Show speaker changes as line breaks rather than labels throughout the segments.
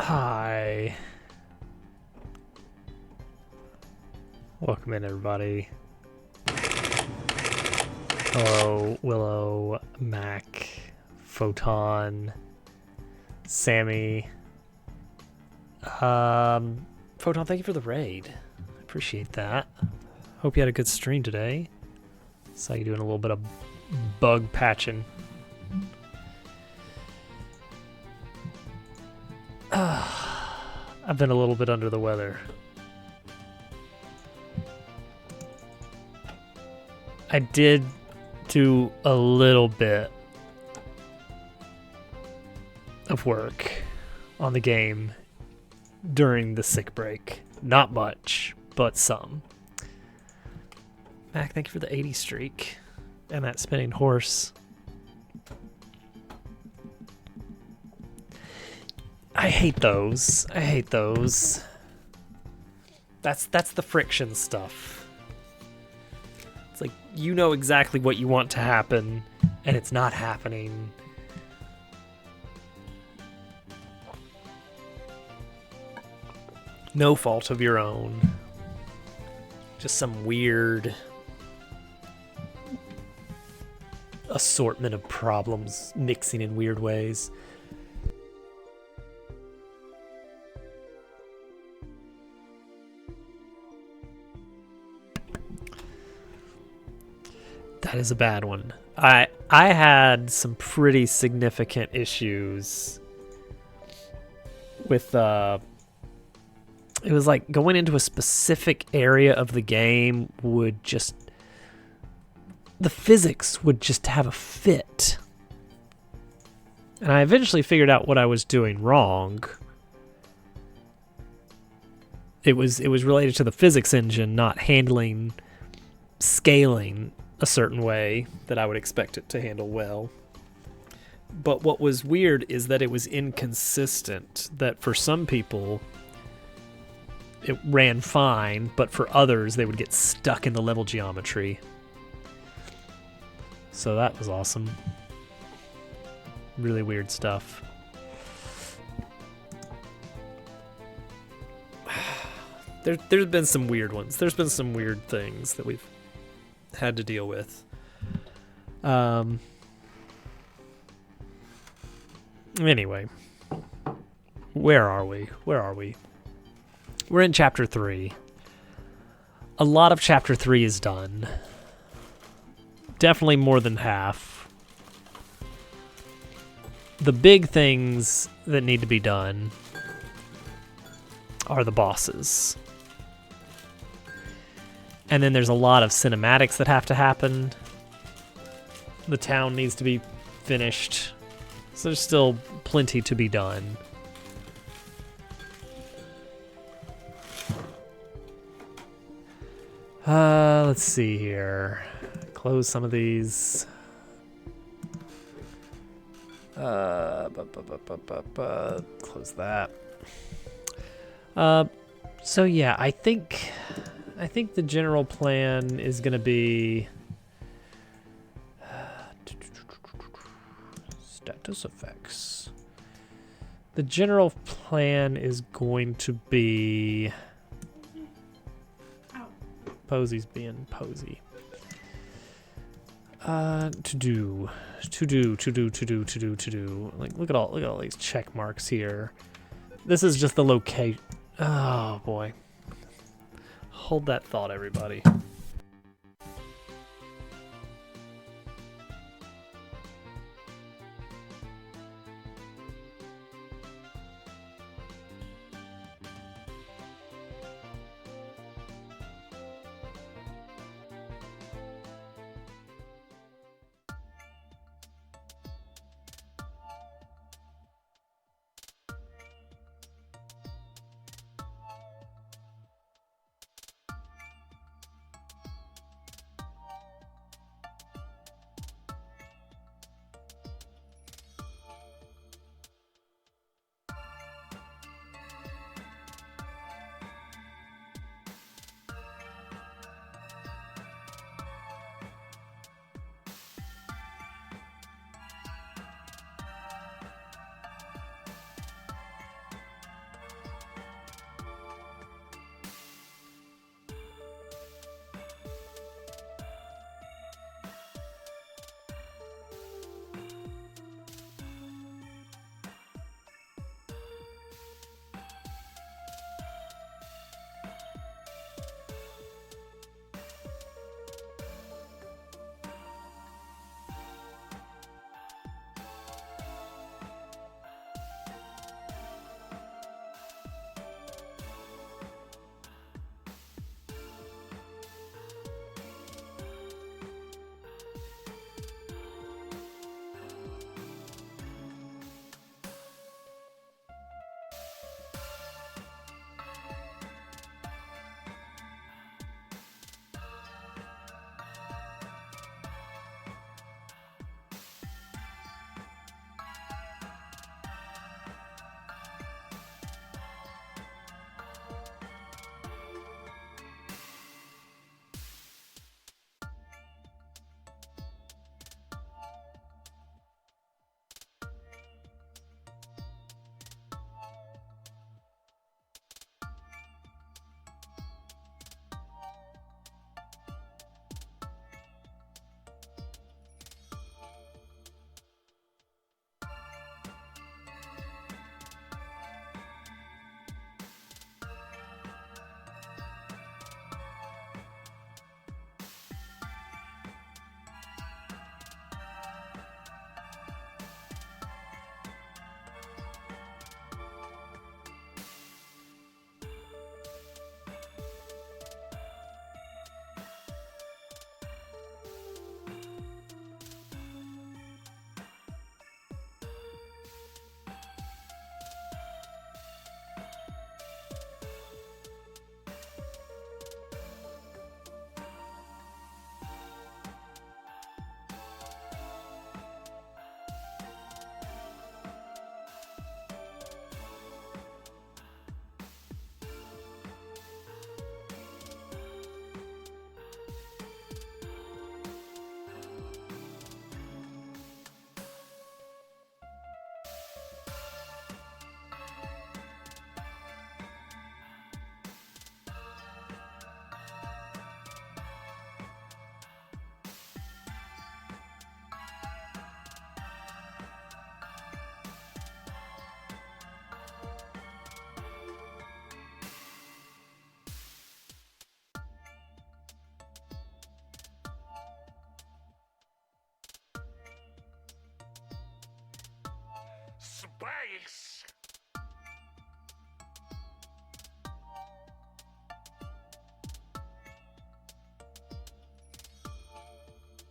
Hi. Welcome in, everybody. Hello, Willow, Mac, Photon, Sammy. Photon, thank you for the raid. I appreciate that. Hope you had a good stream today. Saw you doing a little bit of bug patching. I've been a little bit under the weather. I did do a little bit of work on the game during the sick break. Not much, but some. Mac, thank you for the 80 streak and that spinning horse. I hate those. I hate those. That's the friction stuff. It's like, you know exactly what you want to happen, and it's not happening. No fault of your own. Just some weird assortment of problems mixing in weird ways. That is a bad one. I had some pretty significant issues with it was like going into a specific area of the game would just, the physics would just have a fit. And I eventually figured out what I was doing wrong. It was related to the physics engine not handling scaling a certain way that I would expect it to handle well. But what was weird is that it was inconsistent, that for some people it ran fine, but for others they would get stuck in the level geometry. So that was awesome. Really weird stuff. There's been some weird ones. There's been some weird things that we've had to deal with. Anyway, where are we? We're in chapter 3. A lot of chapter 3 is done. Definitely more than half. The big things that need to be done are the bosses. And then there's a lot of cinematics that have to happen. The town needs to be finished. So there's still plenty to be done. Let's see here. Close some of these. Close that. So yeah, I think the general plan is going to be status effects. The general plan is going to be Posy's being Posy. To do. Like, look at all these check marks here. This is just the location. Oh boy. Hold that thought, everybody.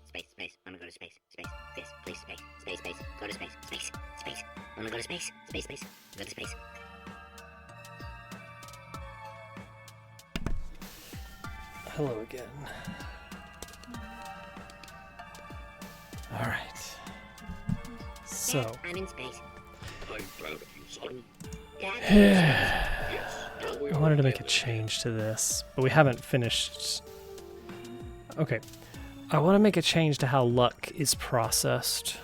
Space. I wanna go to space. Space. Yes, please, space. Space. Go to space. Space. I wanna go to space. Space. Go to space.
Hello again. Alright. So.
Dad, I'm in space.
I'm proud of you, son.
Dad,
I wanted to make a change to this, but we haven't finished. Okay. I want to make a change to how luck is processed.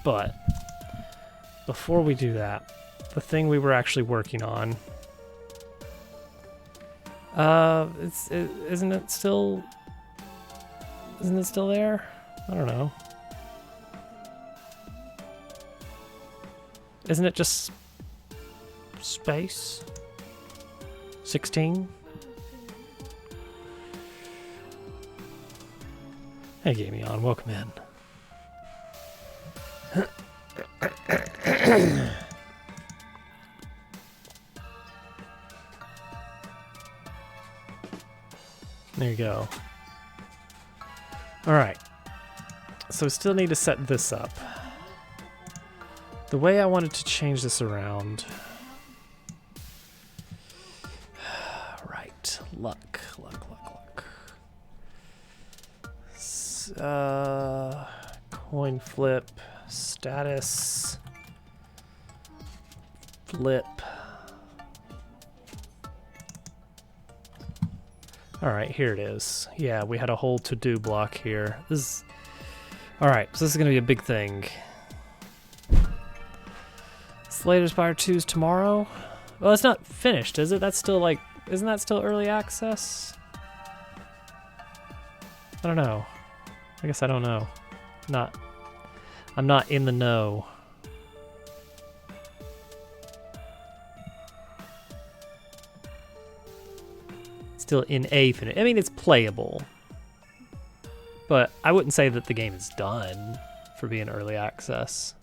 But before we do that, the thing we were actually working on. Isn't it still there? I don't know. Isn't it just space? 16? Hey, Gamion, welcome in. There you go. Alright. So we still need to set this up. The way I wanted to change this around... Right. Luck. Coin flip. Status. Flip. Alright, here it is. Yeah, we had a whole to-do block here. Alright, so this is going to be a big thing. Slay the Spire 2 is tomorrow? Well, it's not finished, is it? That's still like... Isn't that still early access? I don't know. I guess I don't know. I'm not in the know. Still in a finish. I mean, it's playable. But I wouldn't say that the game is done for being early access.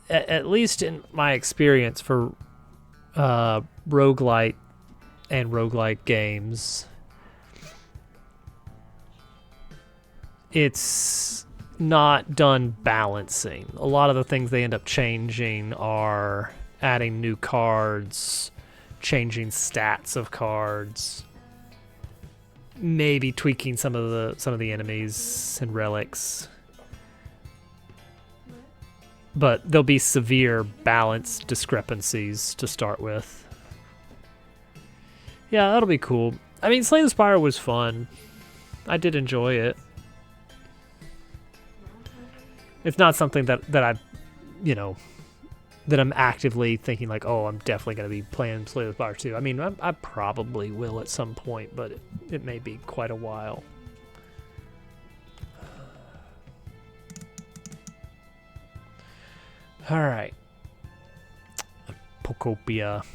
At least in my experience for roguelite and roguelike games, it's not done balancing. A lot of the things they end up changing are adding new cards, changing stats of cards, maybe tweaking some of the enemies and relics. But there'll be severe balance discrepancies to start with. Yeah, that'll be cool. I mean, Slay the Spire was fun. I did enjoy it. It's not something that I, that I'm actively thinking like, oh, I'm definitely going to be playing Slay the Spire 2. I mean, I probably will at some point, but it may be quite a while. All right. Pokopia.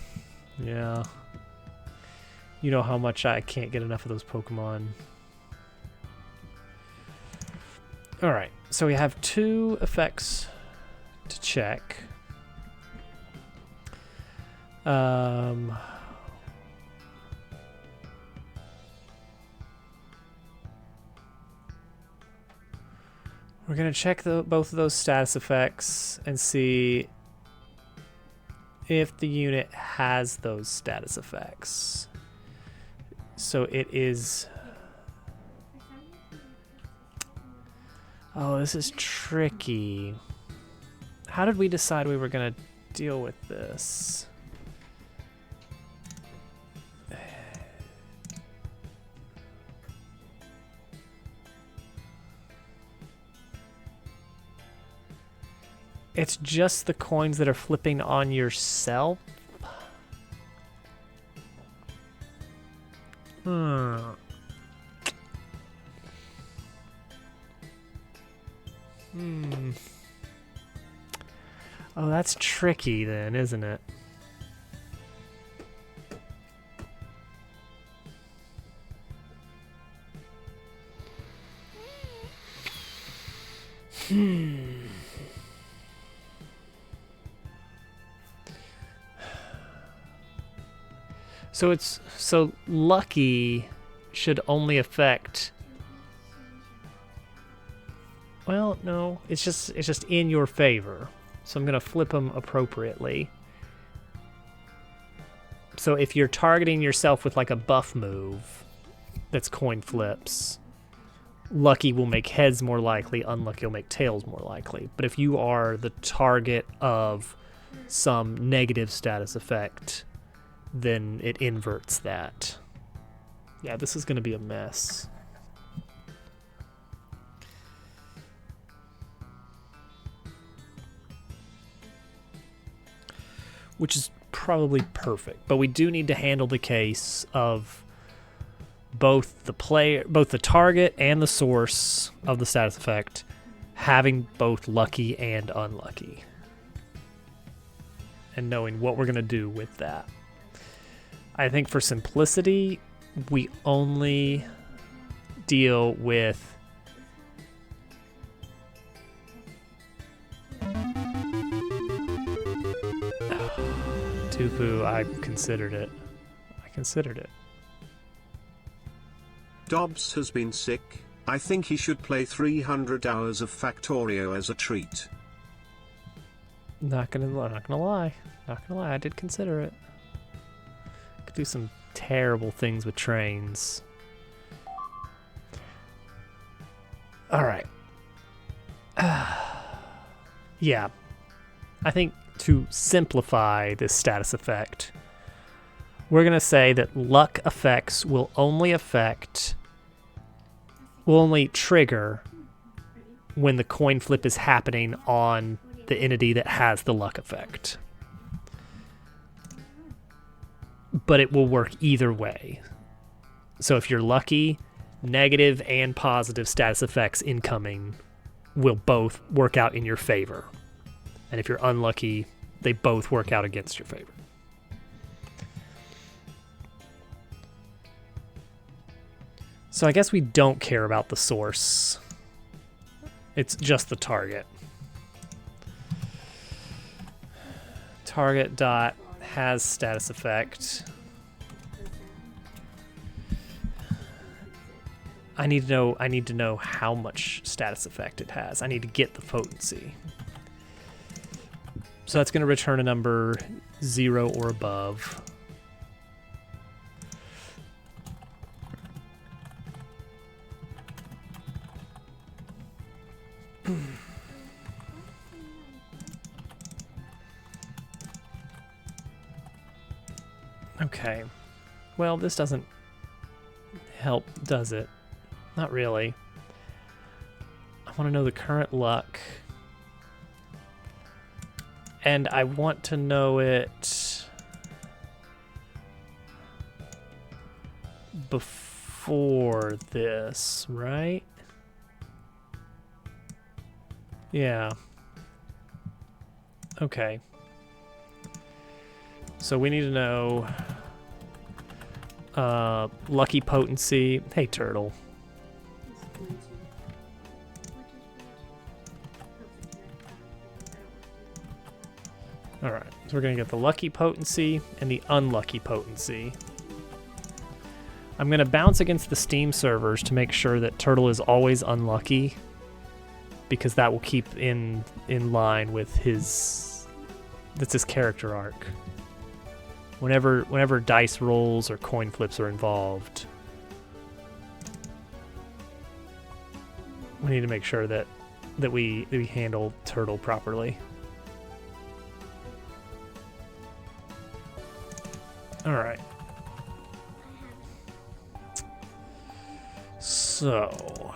Yeah. You know how much I can't get enough of those Pokemon. All right. So we have 2 effects to check. We're going to check both of those status effects and see if the unit has those status effects. So it is... Oh, this is tricky. How did we decide we were going to deal with this? It's just the coins that are flipping on yourself? Oh, that's tricky then, isn't it? So lucky should only affect. Well, no, it's just in your favor. So I'm gonna flip them appropriately. So if you're targeting yourself with like a buff move, that's coin flips. Lucky will make heads more likely, unlucky will make tails more likely. But if you are the target of some negative status effect, then it inverts that. Yeah, this is going to be a mess. Which is probably perfect, but we do need to handle the case of both the target and the source of the status effect having both lucky and unlucky, and knowing what we're going to do with that. I think for simplicity, we only deal with Tupu. I considered it.
Dobbs has been sick. I think he should play 300 hours of Factorio as a treat.
Not gonna lie. I did consider it. Could do some terrible things with trains. All right. Yeah. I think to simplify this status effect, we're going to say that luck effects will only trigger when the coin flip is happening on the entity that has the luck effect. But it will work either way. So if you're lucky, negative and positive status effects incoming will both work out in your favor. And if you're unlucky, they both work out against your favor. So I guess we don't care about the source. It's just the target. Target dot has status effect. I need to know how much status effect it has. I need to get the potency. So that's going to return a number 0 or above. Okay. Well, this doesn't help, does it? Not really. I want to know the current luck. And I want to know it before this, right? Yeah. Okay. So we need to know lucky potency. Hey, turtle. Alright, so we're going to get the lucky potency and the unlucky potency. I'm going to bounce against the Steam servers to make sure that Turtle is always unlucky, because that will keep in line with his character arc. Whenever dice rolls or coin flips are involved, we need to make sure that we handle Turtle properly. All right. So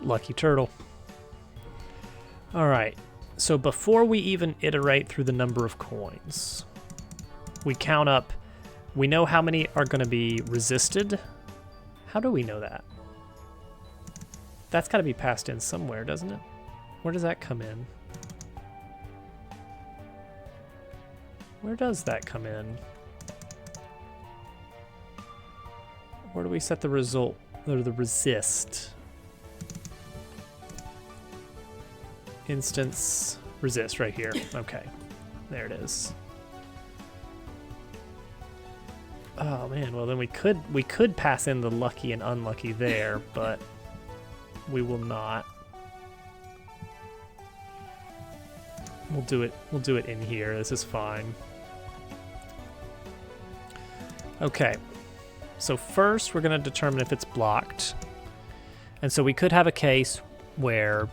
lucky turtle. All right. So before we even iterate through the number of coins, we count up. We know how many are going to be resisted. How do we know that? That's got to be passed in somewhere, doesn't it? Where does that come in? Where does that come in? Where do we set the result, or the resist? Instance resist right here. Okay. There it is. Oh man, well then we could pass in the lucky and unlucky there, but we will not. We'll do it in here. This is fine. Okay. So first we're going to determine if it's blocked. And so we could have a case where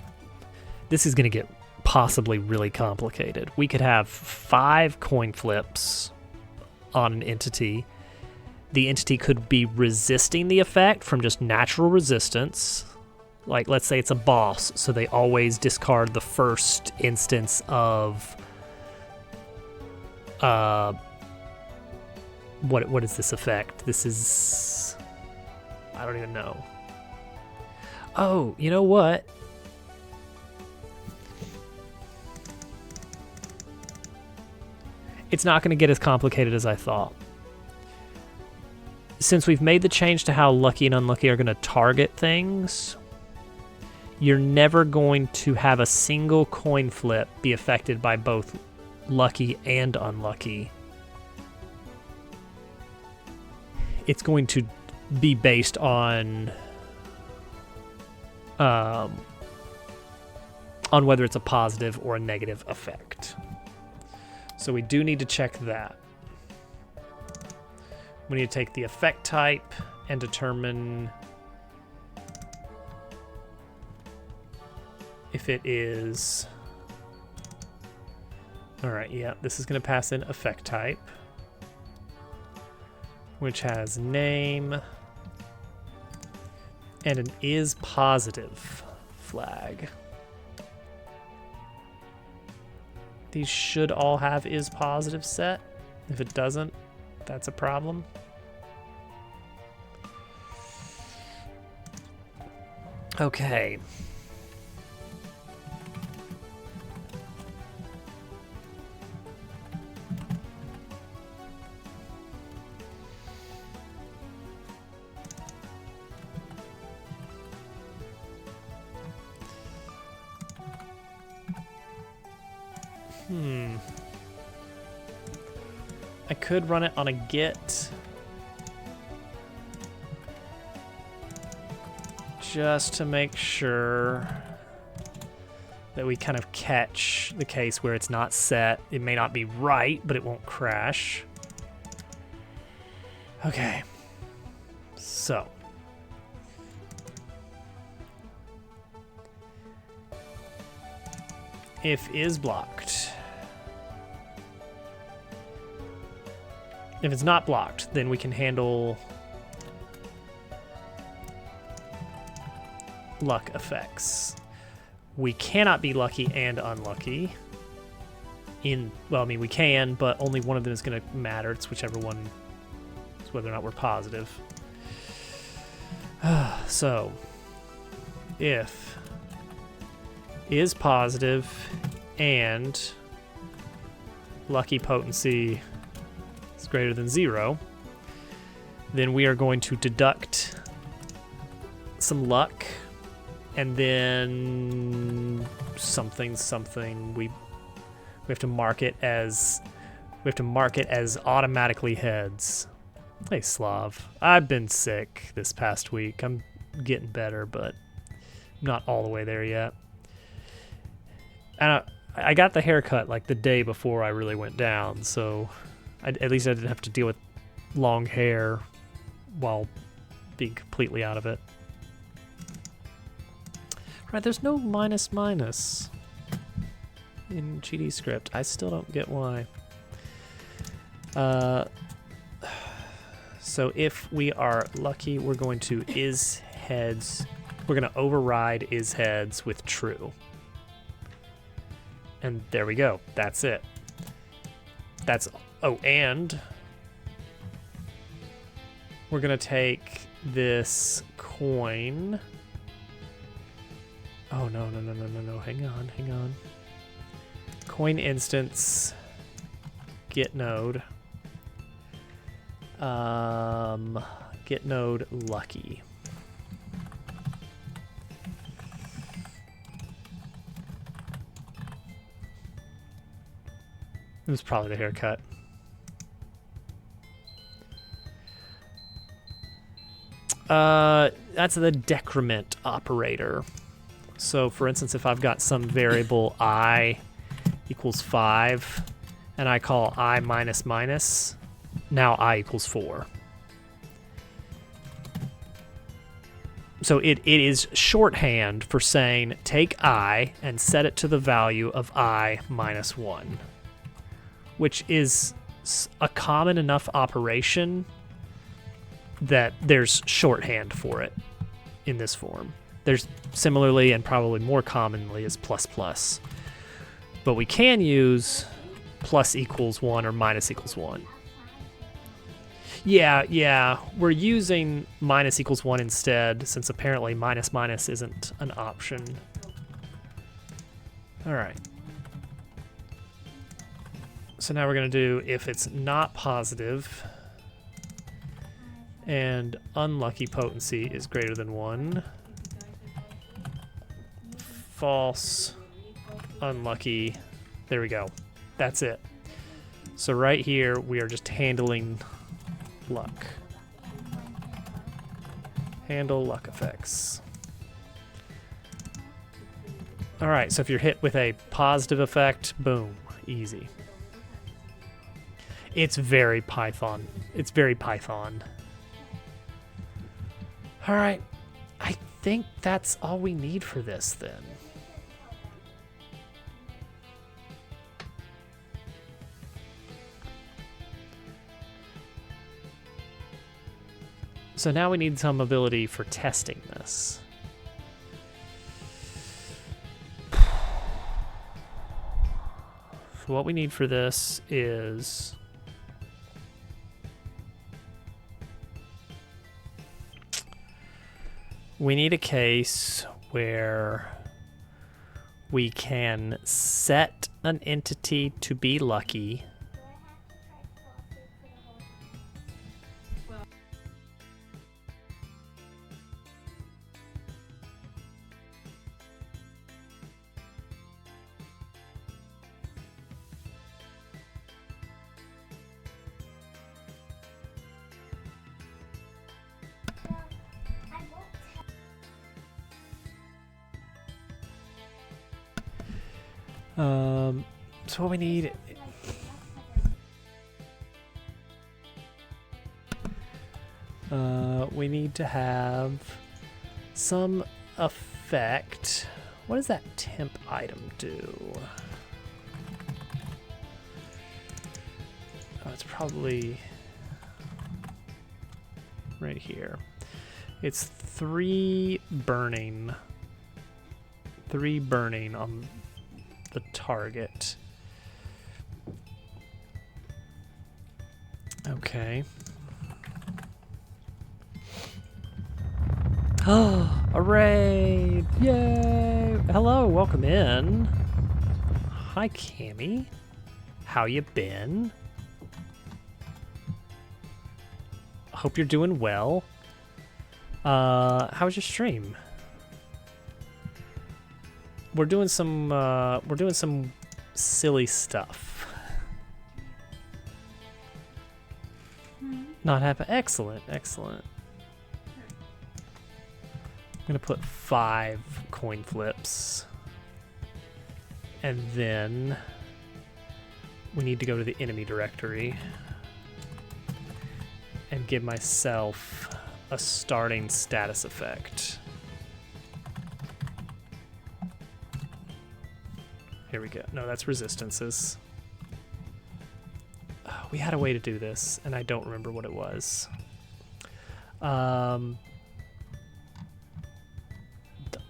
this is going to get possibly really complicated. We could have 5 coin flips on an entity. The entity could be resisting the effect from just natural resistance. Like, let's say it's a boss, so they always discard the first instance of... What is this effect? This is... I don't even know. Oh, you know what? It's not going to get as complicated as I thought. Since we've made the change to how lucky and unlucky are going to target things, you're never going to have a single coin flip be affected by both lucky and unlucky. It's going to be based on whether it's a positive or a negative effect. So we do need to check that. We need to take the effect type and determine if it is... Alright, yeah, this is going to pass in effect type, which has name and an is positive flag. These should all have is positive set. If it doesn't, that's a problem. Okay. I could run it on a get. Just to make sure that we kind of catch the case where it's not set. It may not be right, but it won't crash. Okay. So. If is blocked. If it's not blocked, then we can handle luck effects. We cannot be lucky and unlucky. Well, I mean, we can, but only one of them is going to matter. It's whichever one is whether or not we're positive. So, if is positive and lucky potency is greater than 0, then we are going to deduct some luck and then something we have to mark it as automatically heads. Hey Slav, I've been sick this past week. I'm getting better, but not all the way there yet. And I got the haircut like the day before I really went down, so at least I didn't have to deal with long hair while being completely out of it. Right, there's no minus in GD script. I still don't get why. So if we are lucky, we're going to is heads. We're going to override is heads with true. And there we go. That's it. And we're going to take this coin. Oh, no. Hang on. Coin instance. Get node. Get node lucky. It was probably the haircut. That's the decrement operator. So for instance, if I've got some variable I equals 5, and I call I minus minus, now I equals 4. So it is shorthand for saying take I and set it to the value of I minus 1, which is a common enough operation that there's shorthand for it in this form. There's similarly and probably more commonly is plus plus. But we can use plus equals 1 or minus equals 1. Yeah, we're using minus equals 1 instead, since apparently minus minus isn't an option. All right. So now we're going to do if it's not positive and unlucky potency is greater than 1, false, unlucky, there we go. That's it. So right here, we are just handling luck. Handle luck effects. All right, so if you're hit with a positive effect, boom, easy. It's very Python. It's very Python. All right, I think that's all we need for this then. So now we need some ability for testing this. So what we need for this is we need a case where we can set an entity to be lucky . So what we need, we need to have some effect. What does that temp item do? Oh, it's probably right here. It's 3 burning. 3 burning on the target. Okay. Oh, a raid! Yay! Hello, welcome in. Hi, Cammy. How you been? Hope you're doing well. How was your stream? We're doing some silly stuff. Not happen. Excellent, excellent. I'm gonna put 5 coin flips, and then we need to go to the enemy directory and give myself a starting status effect. Here we go. No, that's resistances. Oh, we had a way to do this, and I don't remember what it was.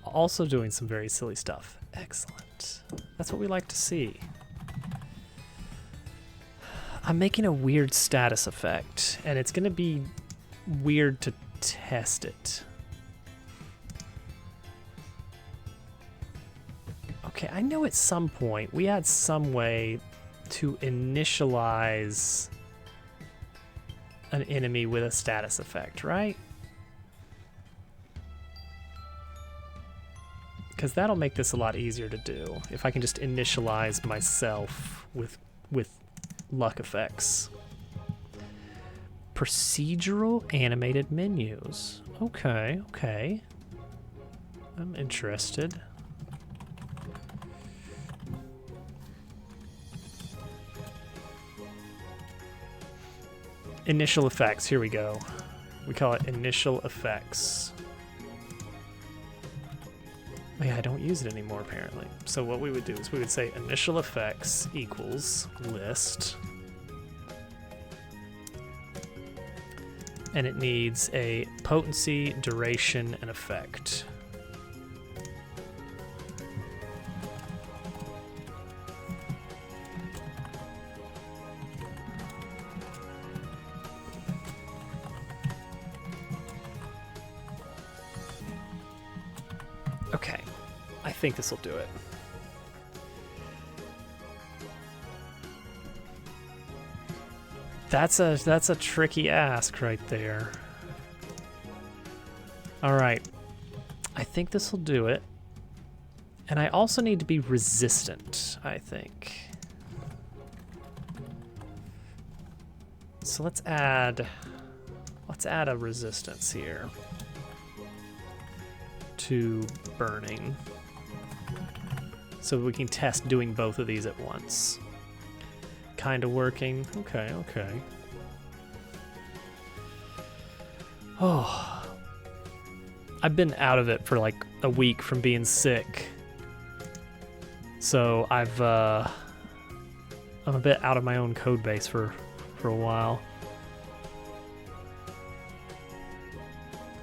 Also doing some very silly stuff. Excellent. That's what we like to see. I'm making a weird status effect, and it's going to be weird to test it. Okay, I know at some point we had some way to initialize an enemy with a status effect, right? Because that'll make this a lot easier to do if I can just initialize myself with luck effects. Procedural animated menus. Okay, okay. I'm interested. Initial effects, here we go. We call it initial effects. Oh yeah, I don't use it anymore apparently. So what we would do is we would say initial effects equals list. And it needs a potency, duration, and effect. Okay, I think this will do it. That's a tricky ask right there. All right, I think this will do it. And I also need to be resistant, I think. So let's add a resistance here to burning. So we can test doing both of these at once. Kind of working. Okay, okay. Oh. I've been out of it for like a week from being sick. So I'm a bit out of my own code base for a while.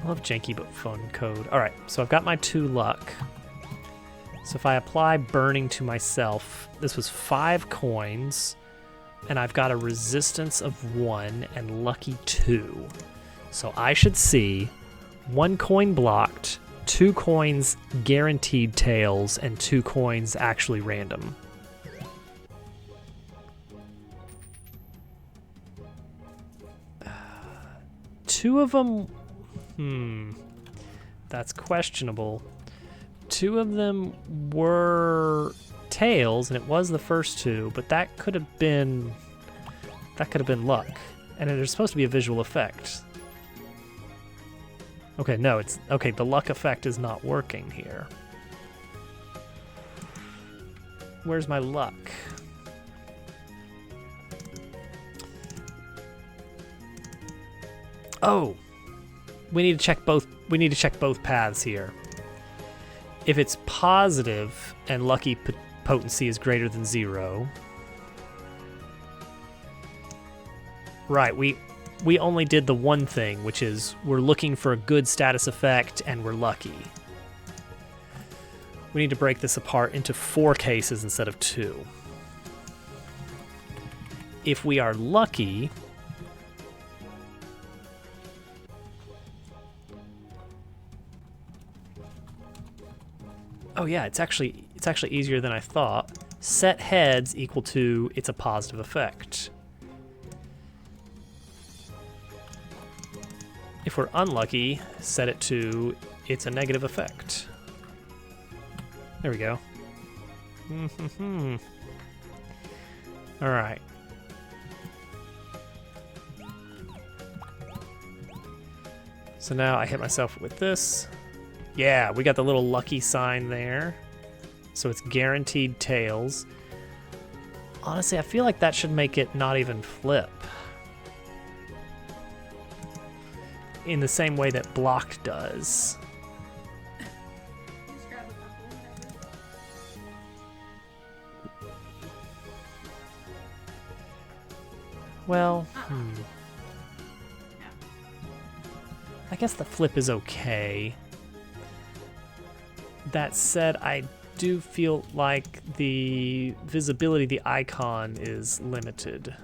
I love janky but fun code. All right, so I've got my 2 luck. So if I apply burning to myself, this was 5 coins, and I've got a resistance of 1 and lucky 2. So I should see 1 coin blocked, 2 coins guaranteed tails, and 2 coins actually random. Two of them, that's questionable. 2 of them were tails, and it was the first 2, but that could have been luck, and there's supposed to be a visual effect. Okay, no, it's okay. The luck effect is not working here. Where's my luck? Oh, we need to check both. We need to check both paths here. If it's positive and lucky potency is greater than 0, right? We only did the one thing, which is we're looking for a good status effect and we're lucky. We need to break this apart into 4 cases instead of 2. If we are lucky, oh yeah, it's actually easier than I thought. Set heads equal to it's a positive effect. If we're unlucky, set it to it's a negative effect. There we go. All right. So now I hit myself with this. Yeah, we got the little lucky sign there. So it's guaranteed tails. Honestly, I feel like that should make it not even flip. In the same way that block does.
Just grab a couple.
Well, I guess the flip is okay. That said, I do feel like the visibility of the icon is limited.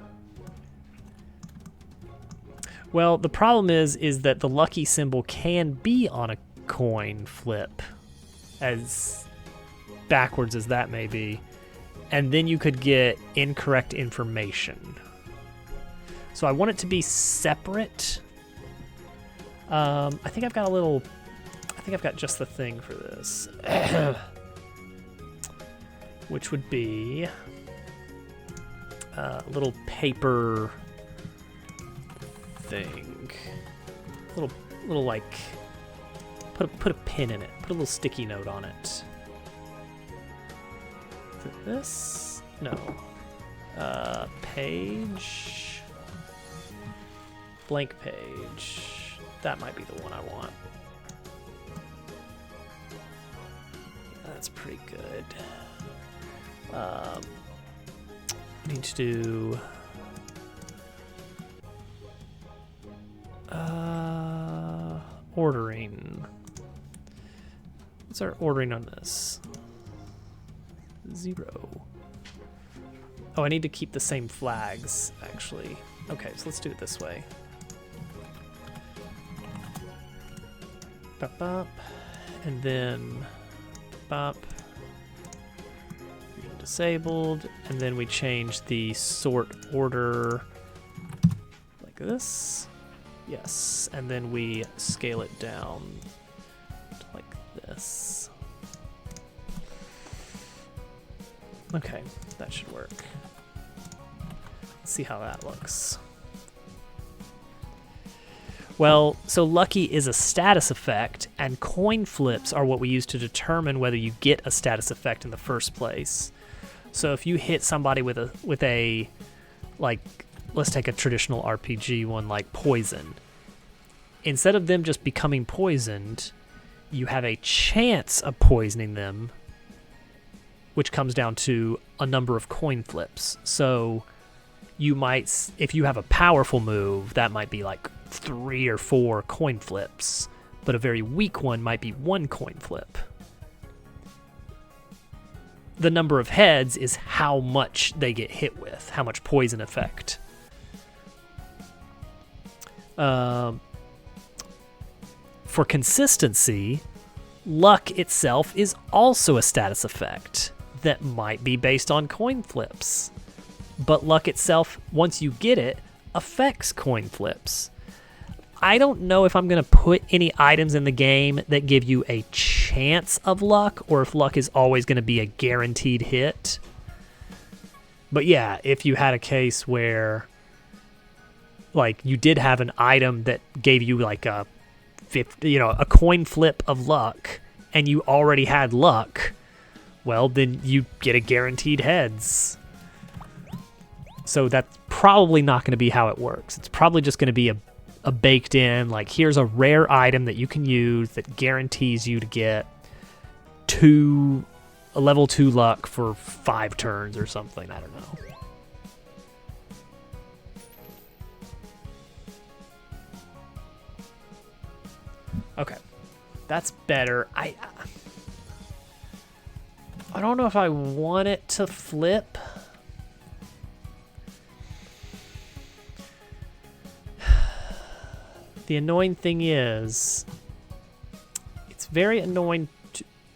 Well, the problem is that the lucky symbol can be on a coin flip, as backwards as that may be, and then you could get incorrect information. So I want it to be separate. I think I've got just the thing for this, which would be little paper thing. Little like, put a pin in it. Put a little sticky note on it. Is it this? No. Page. Blank page. That might be the one I want. That's pretty good. Need to do ordering. What's our ordering on this? 0. Oh, I need to keep the same flags, actually. Okay, so let's do it this way. Bop, bop. And then bop. Disabled. And then we change the sort order like this. Yes. And then we scale it down to like this. Okay, that should work. Let's see how that looks. Well, so lucky is a status effect, and coin flips are what we use to determine whether you get a status effect in the first place. So if you hit somebody with a like, let's take a traditional RPG one like poison. Instead of them just becoming poisoned, you have a chance of poisoning them, which comes down to a number of coin flips. So you might, if you have a powerful move, that might be like 3 or 4 coin flips, but a very weak one might be 1 coin flip. The number of heads is how much they get hit with, how much poison effect. For consistency, luck itself is also a status effect that might be based on coin flips. But luck itself, once you get it, affects coin flips. I don't know if I'm going to put any items in the game that give you a chance of luck, or if luck is always going to be a guaranteed hit. But yeah, if you had a case where like you did have an item that gave you like a a coin flip of luck, and you already had luck, well, then you get a guaranteed heads. So that's probably not going to be how it works. It's probably just going to be a baked in, like, here's a rare item that you can use that guarantees you to get a level 2 luck for 5 turns or something. I don't know. Okay, that's better. I don't know if I want it to flip. The annoying thing is, it's very annoying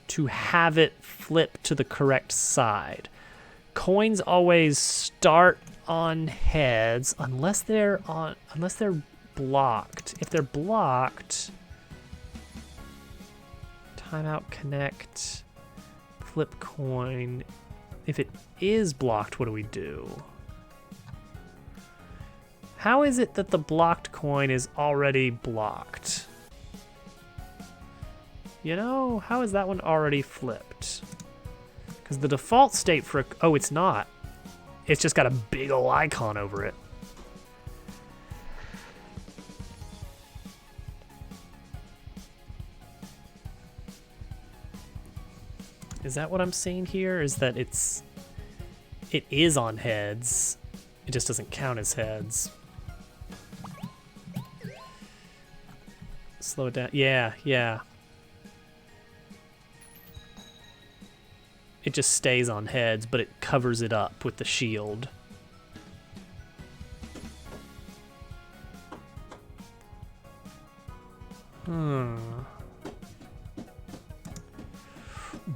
to have it flip to the correct side. Coins always start on heads unless they're blocked. If they're blocked, timeout, connect, flip coin. If it is blocked, what do we do? How is it that the blocked coin is already blocked? You know, how is that one already flipped? Because the default state for oh, it's not. It's just got a big ol' icon over it. Is that what I'm seeing here? Is that it is on heads. It just doesn't count as heads. Slow it down. Yeah. It just stays on heads, but it covers it up with the shield.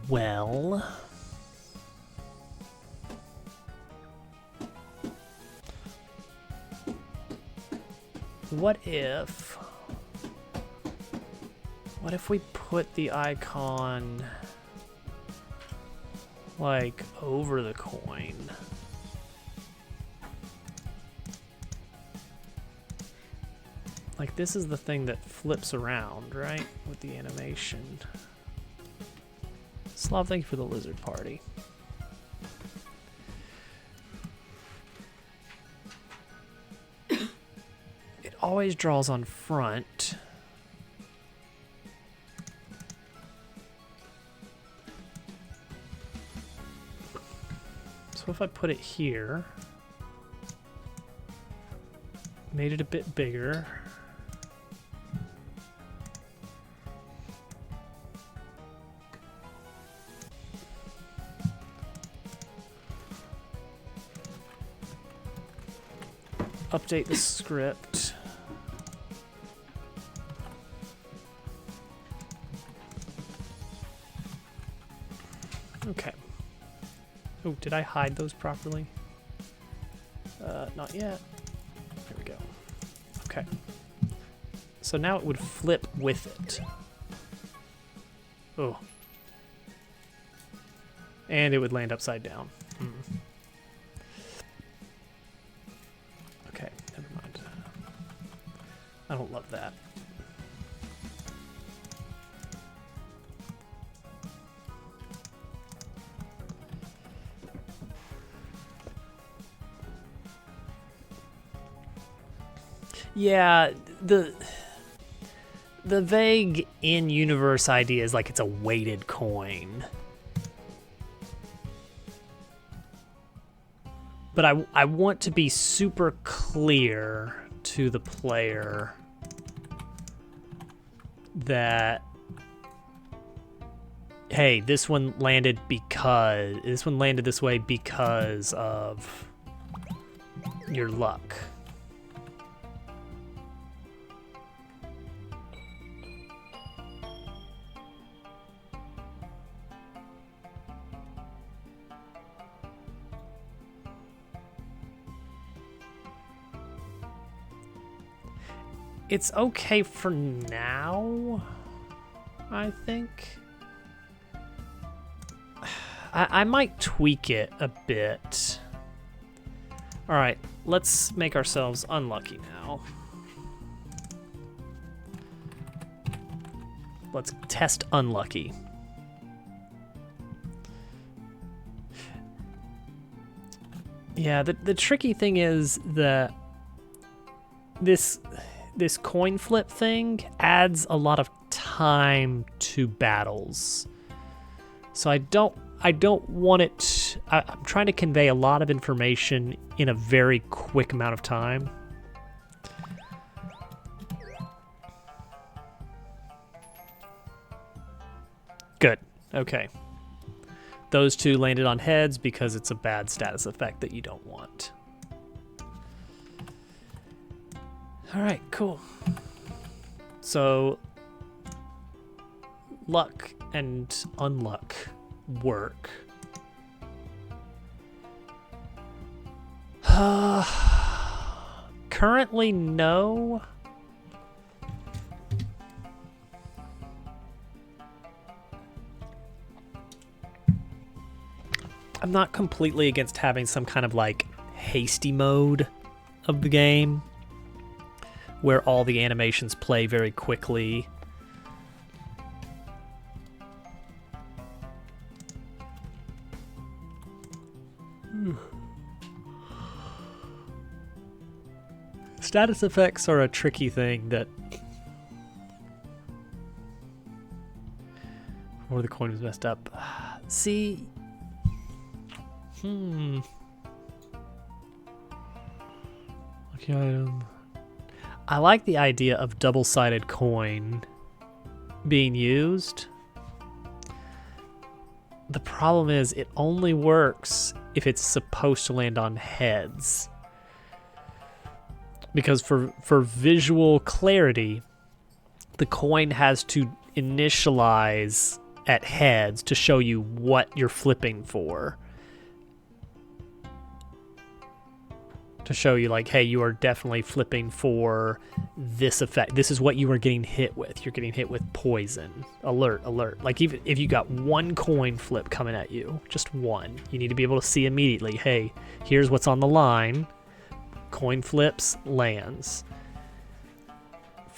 Well... What if we put the icon like over the coin? Like, this is the thing that flips around, right? With the animation. Slav, thank you for the lizard party. It always draws on front. So if I put it here, made it a bit bigger. Update the script. Okay. Oh, did I hide those properly? Not yet. There we go. Okay. So now it would flip with it. Oh. And it would land upside down. Okay, never mind. I don't love that. Yeah, the vague in-universe idea is like it's a weighted coin. But I want to be super clear to the player that, hey, this one landed this way because of your luck. It's okay for now, I think. I might tweak it a bit. All right, let's make ourselves unlucky now. Let's test unlucky. Yeah, the tricky thing is that this coin flip thing adds a lot of time to battles. So I don't want it. I'm trying to convey a lot of information in a very quick amount of time. Good. Okay. Those two landed on heads because it's a bad status effect that you don't want. All right, cool. So, luck and unluck work. Currently, no. I'm not completely against having some kind of like hasty mode of the game, where all the animations play very quickly. Status effects are a tricky thing that... Or the coin was messed up. See... Lucky item... I like the idea of double-sided coin being used. The problem is it only works if it's supposed to land on heads. Because for visual clarity, the coin has to initialize at heads to show you what you're flipping for. To show you like, hey, you are definitely flipping for this effect. This is what you are getting hit with. You're getting hit with poison. Alert, alert. Like even if you got one coin flip coming at you, just one, you need to be able to see immediately, hey, here's what's on the line. Coin flips, lands.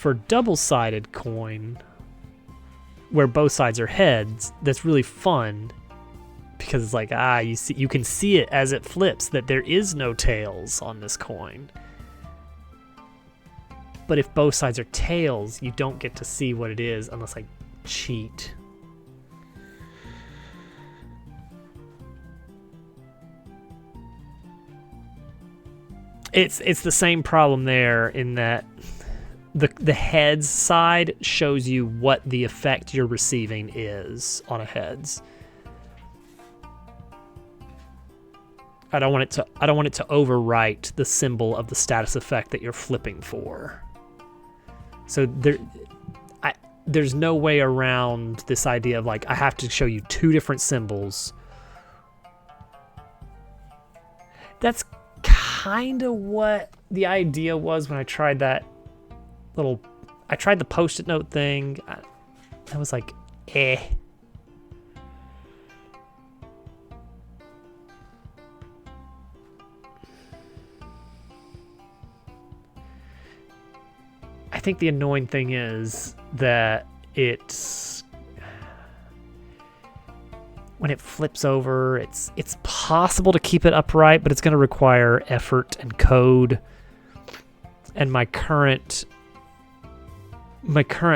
For double-sided coin, where both sides are heads, that's really fun because it's like, you can see it as it flips that there is no tails on this coin. But if both sides are tails, you don't get to see what it is unless I cheat. It's the same problem there in that the heads side shows you what the effect you're receiving is on a heads. I don't want it to overwrite the symbol of the status effect that you're flipping for. So there's no way around this idea of like I have to show you two different symbols. That's kind of what the idea was when I tried that I tried the post-it note thing. I was like, eh. I think the annoying thing is that when it flips over, it's possible to keep it upright, but it's going to require effort and code. And my current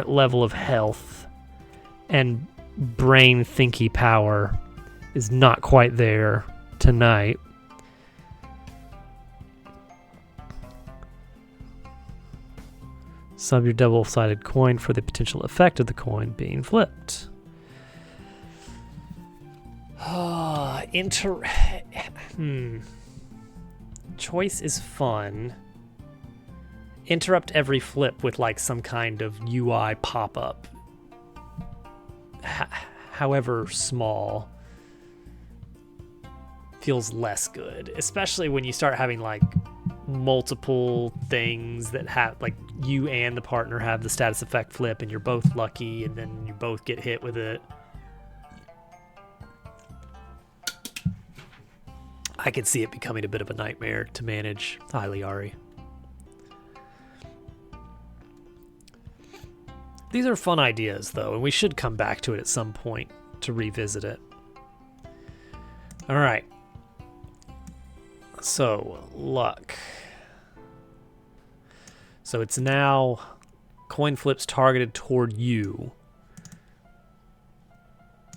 level of health and brain thinky power is not quite there tonight. Sub your double-sided coin for the potential effect of the coin being flipped. Choice is fun. Interrupt every flip with like some kind of UI pop-up. However small. Feels less good. Especially when you start having like multiple things that have like you and the partner have the status effect flip and you're both lucky and then you both get hit with it. I could see it becoming a bit of a nightmare to manage. Hi, Liari. These are fun ideas, though, and we should come back to it at some point to revisit it. All right. So, luck. So it's now coin flips targeted toward you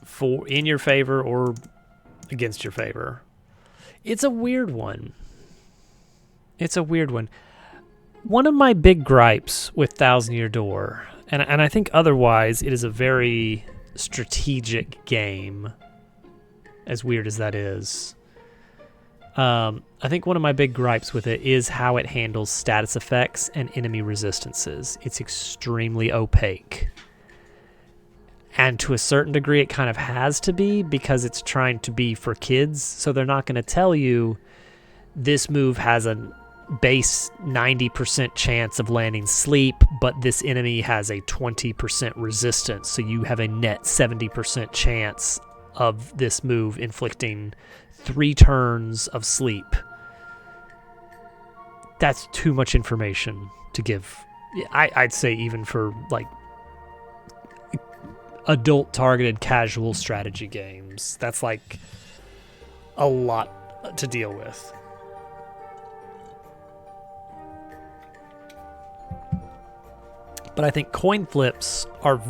for in your favor or against your favor. It's a weird one. One of my big gripes with Thousand Year Door, and I think otherwise it is a very strategic game, as weird as that is. I think one of my big gripes with it is how it handles status effects and enemy resistances. It's extremely opaque. And to a certain degree, it kind of has to be because it's trying to be for kids. So they're not going to tell you this move has a base 90% chance of landing sleep, but this enemy has a 20% resistance. So you have a net 70% chance of this move inflicting 3 turns of sleep. That's too much information to give. I'd say even for like adult targeted casual strategy games, that's like a lot to deal with. But I think coin flips are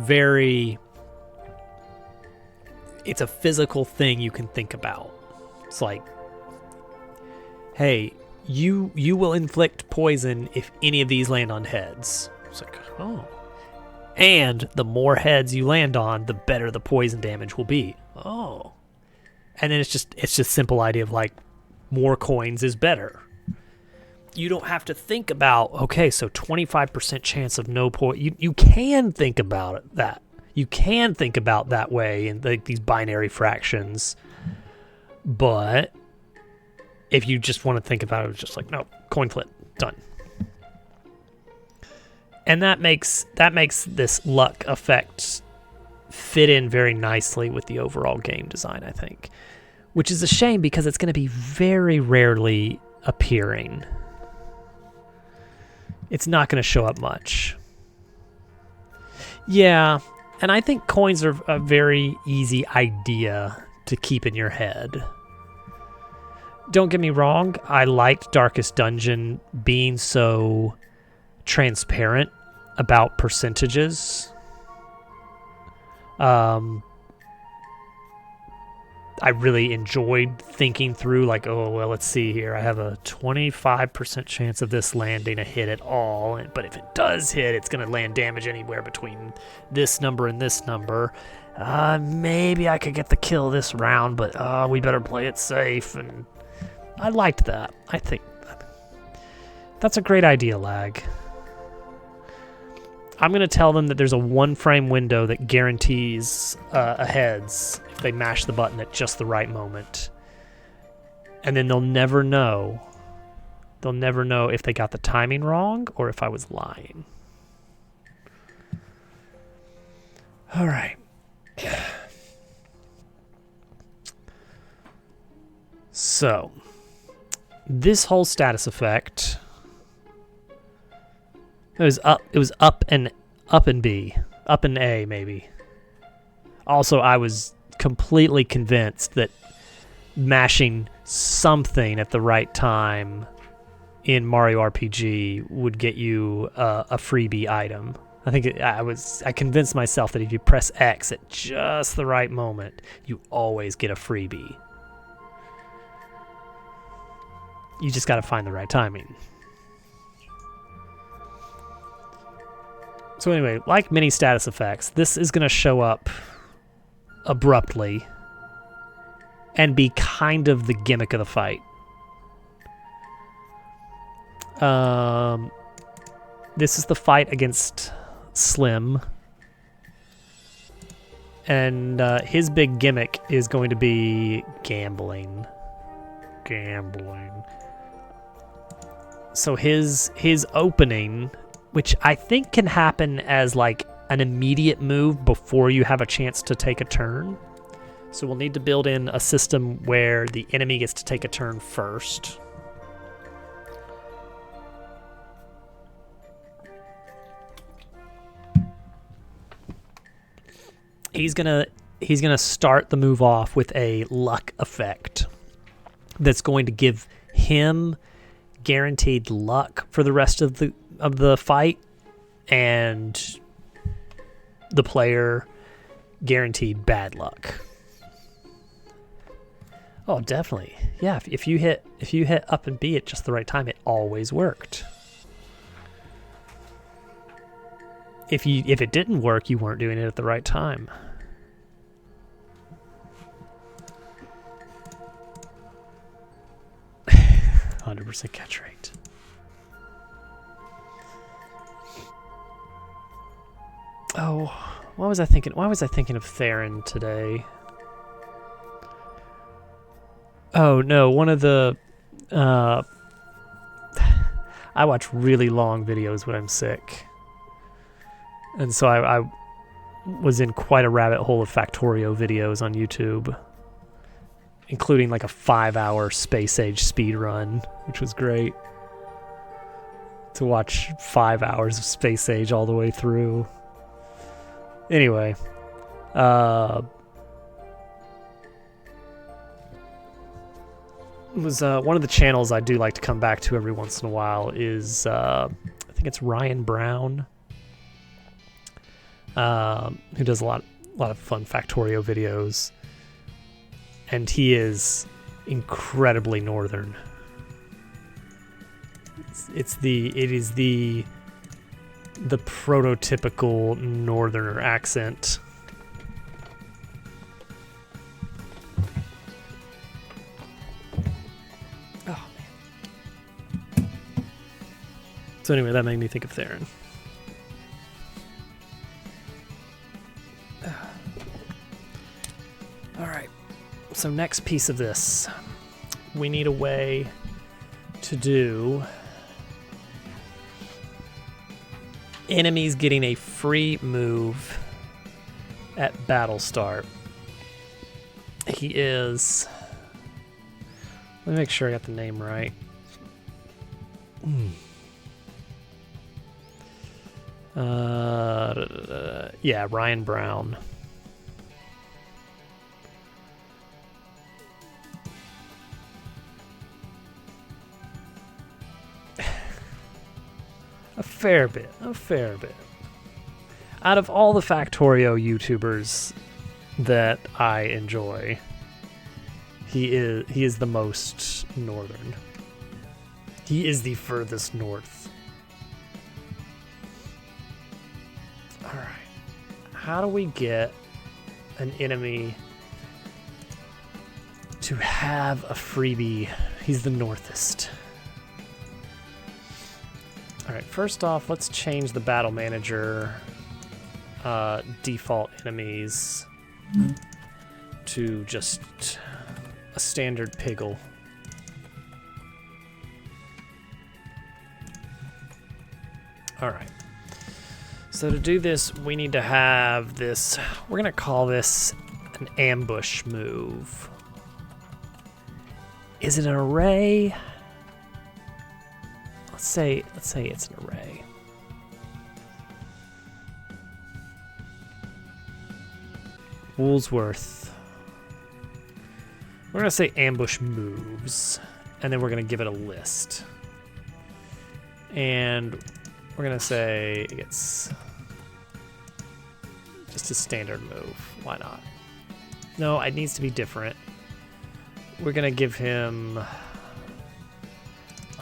it's a physical thing you can think about. It's like, hey, you will inflict poison if any of these land on heads. It's like, oh. And the more heads you land on, the better the poison damage will be. Oh. And then it's just simple idea of like more coins is better. You don't have to think about, okay, so 25% chance of no poison. You can think about it that. You can think about that way in these binary fractions. But if you just want to think about it, it's just like, no, coin flip, done. And that makes this luck effect fit in very nicely with the overall game design, I think. Which is a shame because it's going to be very rarely appearing. It's not going to show up much. Yeah, and I think coins are a very easy idea to keep in your head. Don't get me wrong, I liked Darkest Dungeon being so transparent about percentages. I really enjoyed thinking through, like, oh, well, let's see here. I have a 25% chance of this landing a hit at all, but if it does hit, it's going to land damage anywhere between this number and this number. Maybe I could get the kill this round, but we better play it safe. And I liked that. I think that's a great idea, Lag. I'm going to tell them that there's a 1-frame window that guarantees a heads if they mash the button at just the right moment. And then they'll never know. They'll never know if they got the timing wrong or if I was lying. All right. So, this whole status effect... It was up and B. Up and A, maybe. Also, I was completely convinced that mashing something at the right time in Mario RPG would get you a freebie item. I convinced myself that if you press X at just the right moment, you always get a freebie. You just got to find the right timing. So anyway, like many status effects, this is going to show up abruptly and be kind of the gimmick of the fight. This is the fight against Slim. And his big gimmick is going to be gambling. So his opening... which I think can happen as like an immediate move before you have a chance to take a turn. So we'll need to build in a system where the enemy gets to take a turn first. He's gonna start the move off with a luck effect that's going to give him guaranteed luck for the rest of the fight, and the player guaranteed bad luck. Oh, definitely. Yeah, if you hit up and B at just the right time, it always worked. If it didn't work, you weren't doing it at the right time. %, catch rate. Oh, what was I thinking? Why was I thinking of Theron today? Oh, no, one of the... I watch really long videos when I'm sick. And so I was in quite a rabbit hole of Factorio videos on YouTube, including like a 5-hour Space Age speed run, which was great. To watch 5 hours of Space Age all the way through. Anyway, was one of the channels I do like to come back to every once in a while is I think it's Ryan Brown, who does a lot of fun Factorio videos, and he is incredibly northern. It is the prototypical northerner accent. Oh, man. So anyway, that made me think of Theron. All right. So next piece of this, we need a way to do enemies getting a free move at battle start. He is... Let me make sure I got the name right. Yeah, Ryan Brown. A fair bit. Out of all the Factorio YouTubers that I enjoy, he is the most northern. He is the furthest north. All right. How do we get an enemy to have a freebie? He's the northest. All right, first off, let's change the battle manager default enemies to just a standard Piggle. All right. So to do this, we need to have this, we're gonna call this an ambush move. Is it an array? Let's say it's an array. Woolsworth. We're gonna say ambush moves, and then we're gonna give it a list. And we're gonna say it's just a standard move. Why not? No, it needs to be different. We're gonna give him a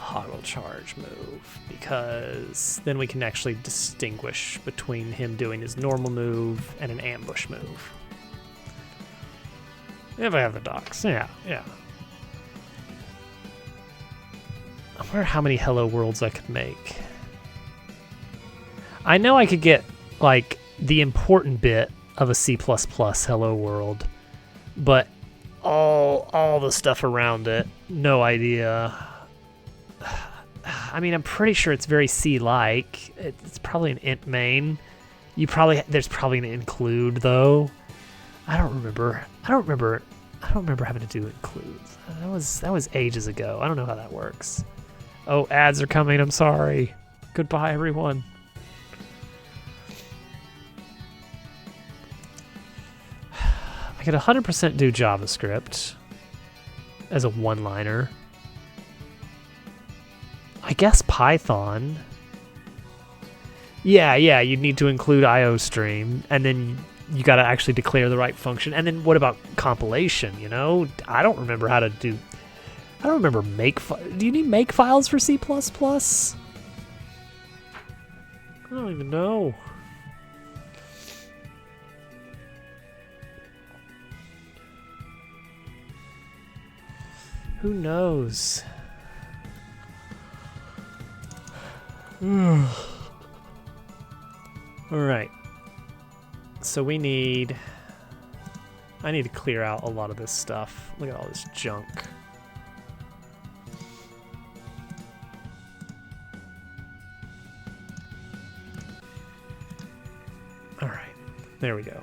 Hoggle Charge move, because then we can actually distinguish between him doing his normal move and an ambush move. If I have the docs, yeah. I wonder how many Hello Worlds I could make. I know I could get, like, the important bit of a C++ Hello World, but all the stuff around it, no idea. I mean, I'm pretty sure it's very C-like. It's probably an int main. There's probably an include, though. I don't remember having to do includes. That was ages ago. I don't know how that works. Oh, ads are coming. I'm sorry. Goodbye, everyone. I could 100% do JavaScript as a one-liner. I guess Python. Yeah, you'd need to include IOStream, and then you got to actually declare the right function. And then what about compilation, you know? I don't remember how to do... I don't remember do you need make files for C++? I don't even know. Who knows? All right. So I need to clear out a lot of this stuff. Look at all this junk. All right. There we go.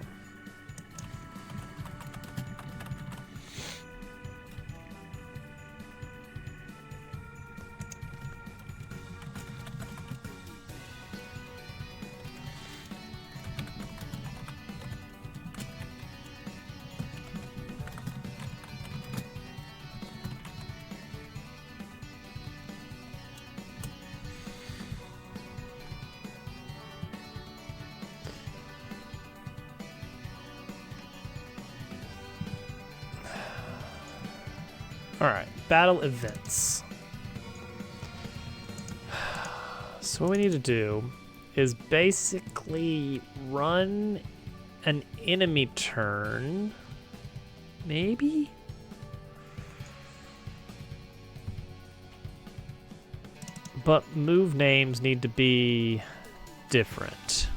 Alright, battle events. So what we need to do is basically run an enemy turn. Maybe? But move names need to be different.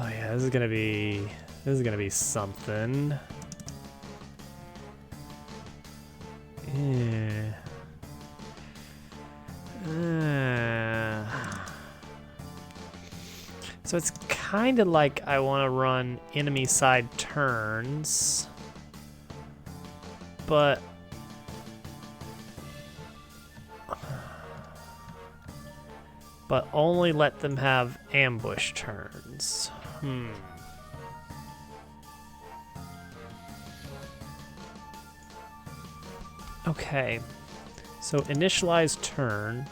Oh yeah, this is gonna be something. Yeah. So it's kind of like I want to run enemy side turns, but only let them have ambush turns. Okay, so initialize turn.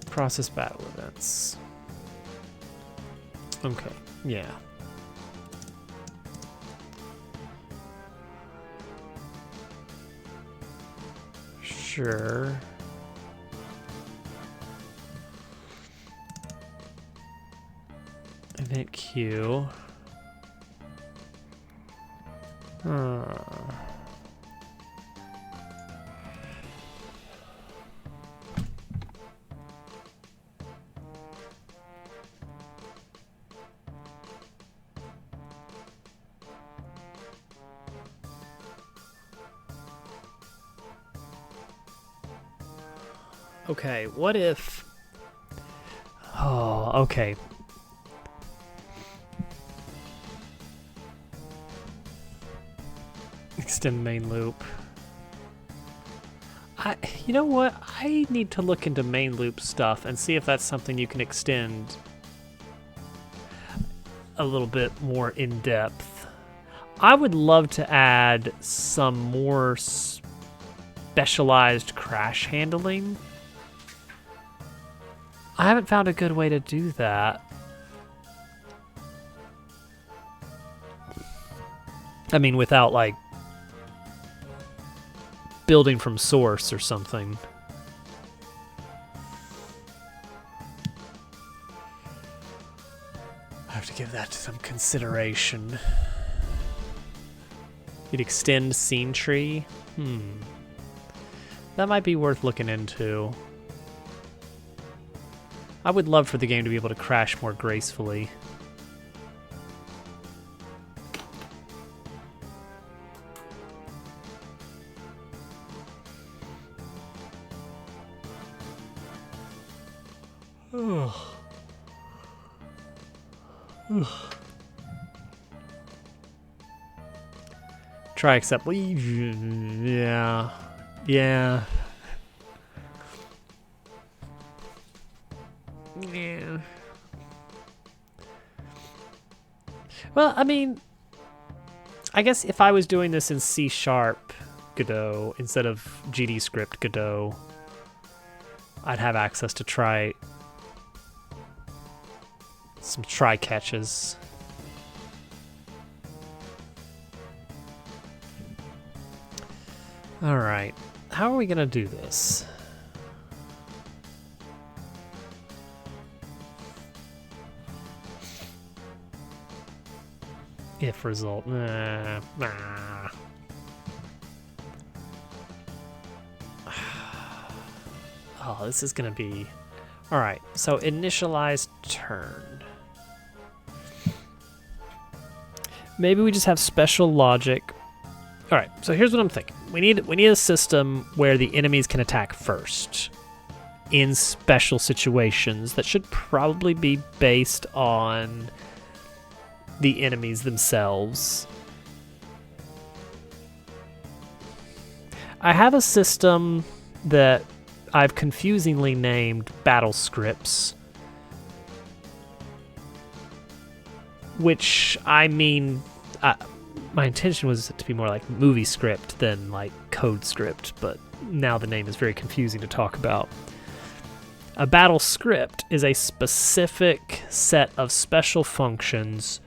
Process battle events. Okay, yeah. Sure. Event queue. Okay, what if... Oh, okay. Extend main loop. You know what? I need to look into main loop stuff and see if that's something you can extend a little bit more in depth. I would love to add some more specialized crash handling. I haven't found a good way to do that. I mean, without, like, building from source or something. I have to give that some consideration. You'd extend scene tree? That might be worth looking into. I would love for the game to be able to crash more gracefully. Try accept leave. Yeah. Yeah. Yeah. Well, I mean, I guess if I was doing this in C# Godot instead of GD script Godot, I'd have access to try some try catches. All right, how are we gonna do this? If result, nah. Oh, this is gonna be... All right, so initialize turn. Maybe we just have special logic. All right, so here's what I'm thinking. We need a system where the enemies can attack first in special situations that should probably be based on the enemies themselves. I have a system that I've confusingly named battle scripts, which I mean, my intention was to be more like movie script than like code script, but now the name is very confusing to talk about. A battle script is a specific set of special functions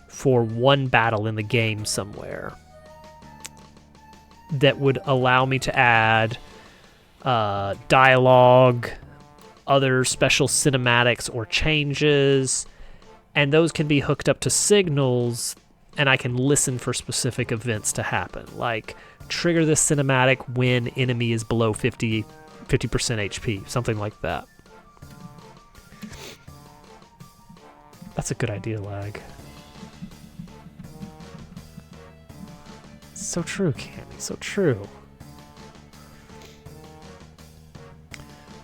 for one battle in the game somewhere that would allow me to add dialogue, other special cinematics or changes, and those can be hooked up to signals and I can listen for specific events to happen, like trigger this cinematic when enemy is below 50% HP, something like that. That's a good idea, Lag. So true, Candy, so true.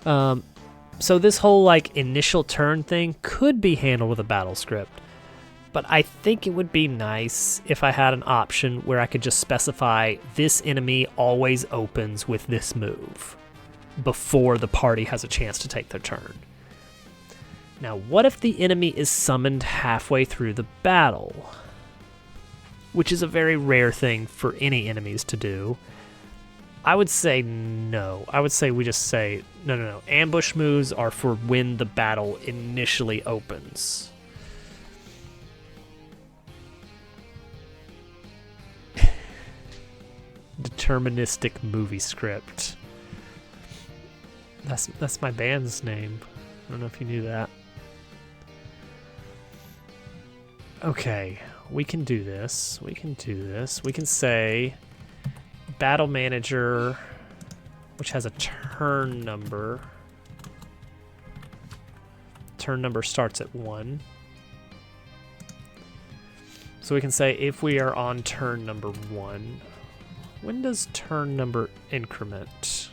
So this whole like initial turn thing could be handled with a battle script, but I think it would be nice if I had an option where I could just specify this enemy always opens with this move before the party has a chance to take their turn. Now, what if the enemy is summoned halfway through the battle? Which is a very rare thing for any enemies to do. I would say no. I would say we just say, no. Ambush moves are for when the battle initially opens. Deterministic movie script. That's my band's name. I don't know if you knew that. Okay, we can do this. We can say Battle Manager, which has a turn number. Turn number starts at 1. So we can say if we are on turn number 1, when does turn number increment?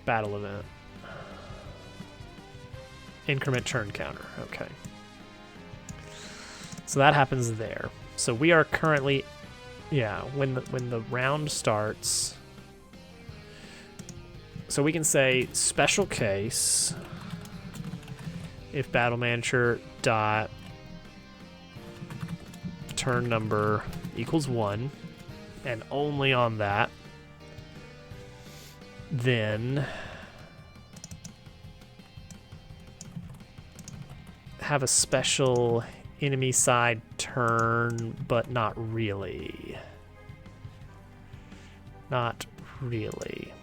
Battle event. Increment turn counter. Okay. So that happens there. So we are currently, when the round starts. So we can say special case if battle manager dot turn number equals 1, and only on that, then have a special enemy side turn, but not really. Not really.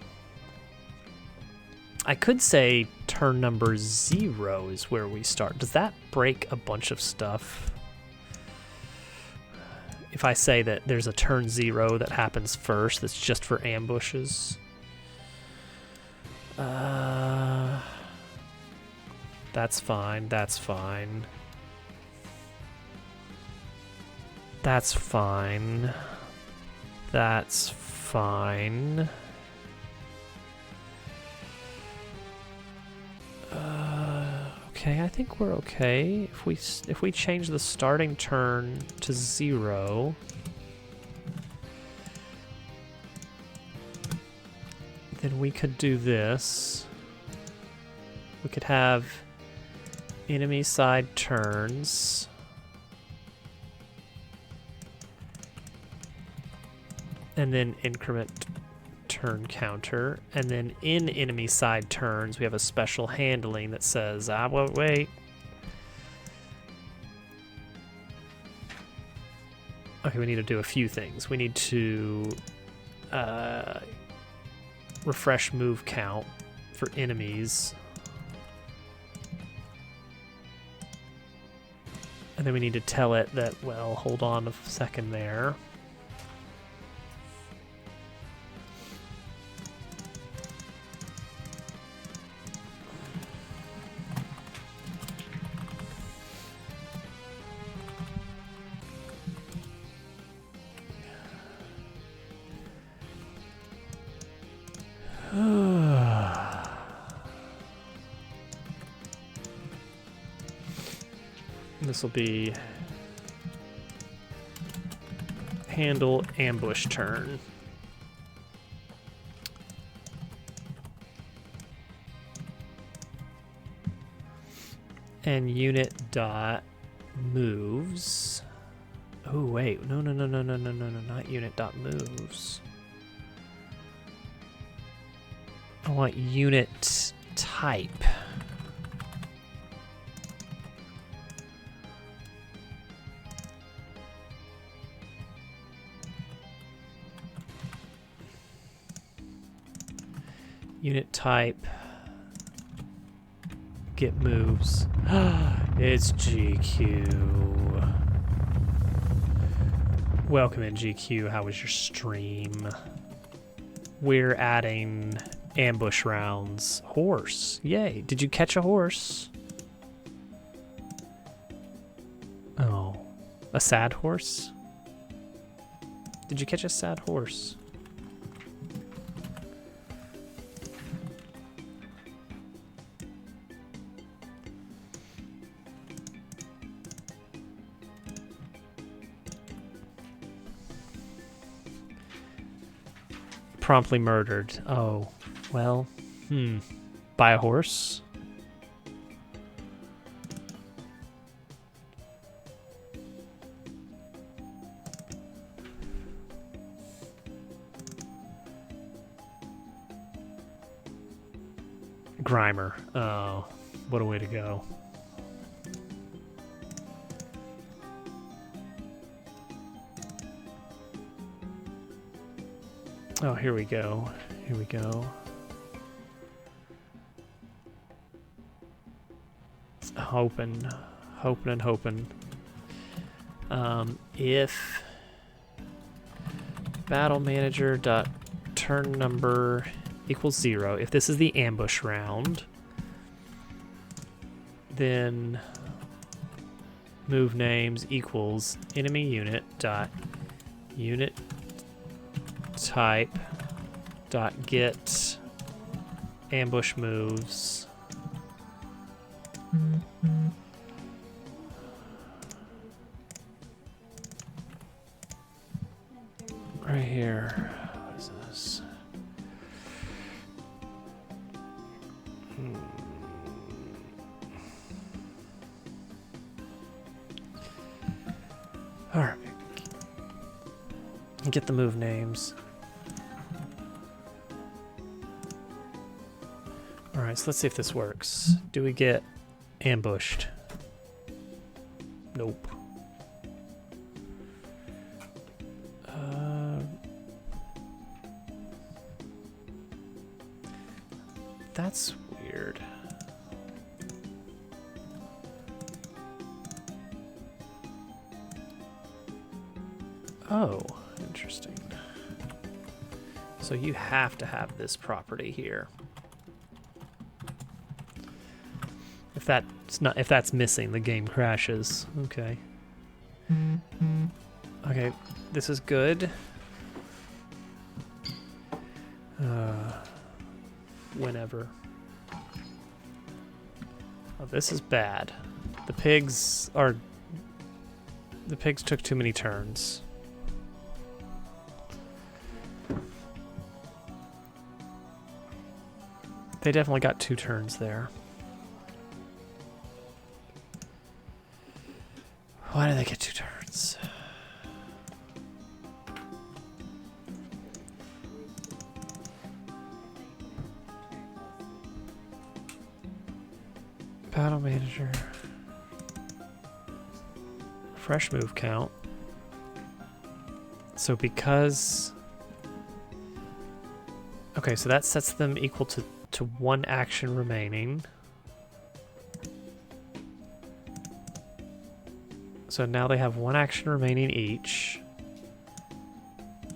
I could say turn number 0 is where we start. Does that break a bunch of stuff? If I say that there's a turn 0 that happens first, that's just for ambushes. That's fine. That's fine. That's fine. That's fine. Okay, I think we're okay. If we change the starting turn to 0, then we could do this. We could have enemy side turns. And then increment turn counter. And then in enemy side turns, we have a special handling that says, well, wait. Okay, we need to do a few things. We need to refresh move count for enemies. And then we need to tell it that, well, hold on a second there. This will be handle ambush turn. And unit dot moves. Oh wait, no, not unit dot moves. I want unit type. Unit type. Get moves. It's GQ. Welcome in, GQ. How was your stream? We're adding ambush rounds. Horse. Yay. Did you catch a horse? Oh. A sad horse? Did you catch a sad horse? Promptly murdered. Oh, well, by a horse? Grimer. Oh, what a way to go. Oh, here we go. Here we go. Hoping. If battle manager dot turn number equals 0, if this is the ambush round, then move names equals enemy unit dot unit type dot get ambush moves right here. What is this? All right, get the move names. Alright, so let's see if this works. Do we get ambushed? Nope. That's weird. Oh, interesting. So you have to have this property here. If that's missing, the game crashes. Okay. Okay, this is good. Whenever. Oh, this is bad. The pigs took too many turns. They definitely got 2 turns there. Why do they get 2 turns? Battle manager. Fresh move count. So because... Okay, so that sets them equal to 1 action remaining. So now they have 1 action remaining each.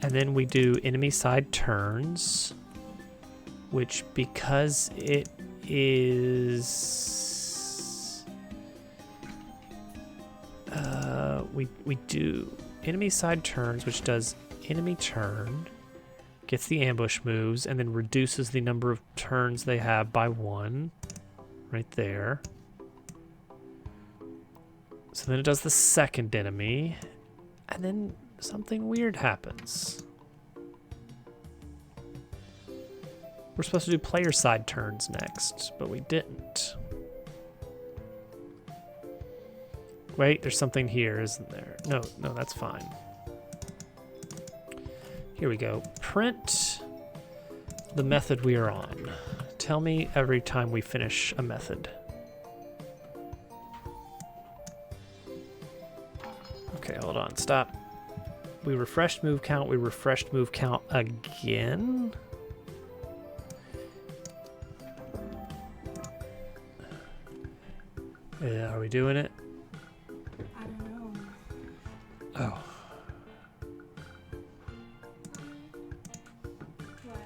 And then we do enemy side turns, which because it is... we do enemy side turns, which does enemy turn, gets the ambush moves, and then reduces the number of turns they have by 1. Right there. So then it does the second enemy, and then something weird happens. We're supposed to do player side turns next, but we didn't. Wait, there's something here, isn't there? No, that's fine. Here we go. Print the method we are on. Tell me every time we finish a method. Okay, hold on, stop. We refreshed move count, we refreshed move count again. we doing it?
I don't know.
Oh.
What?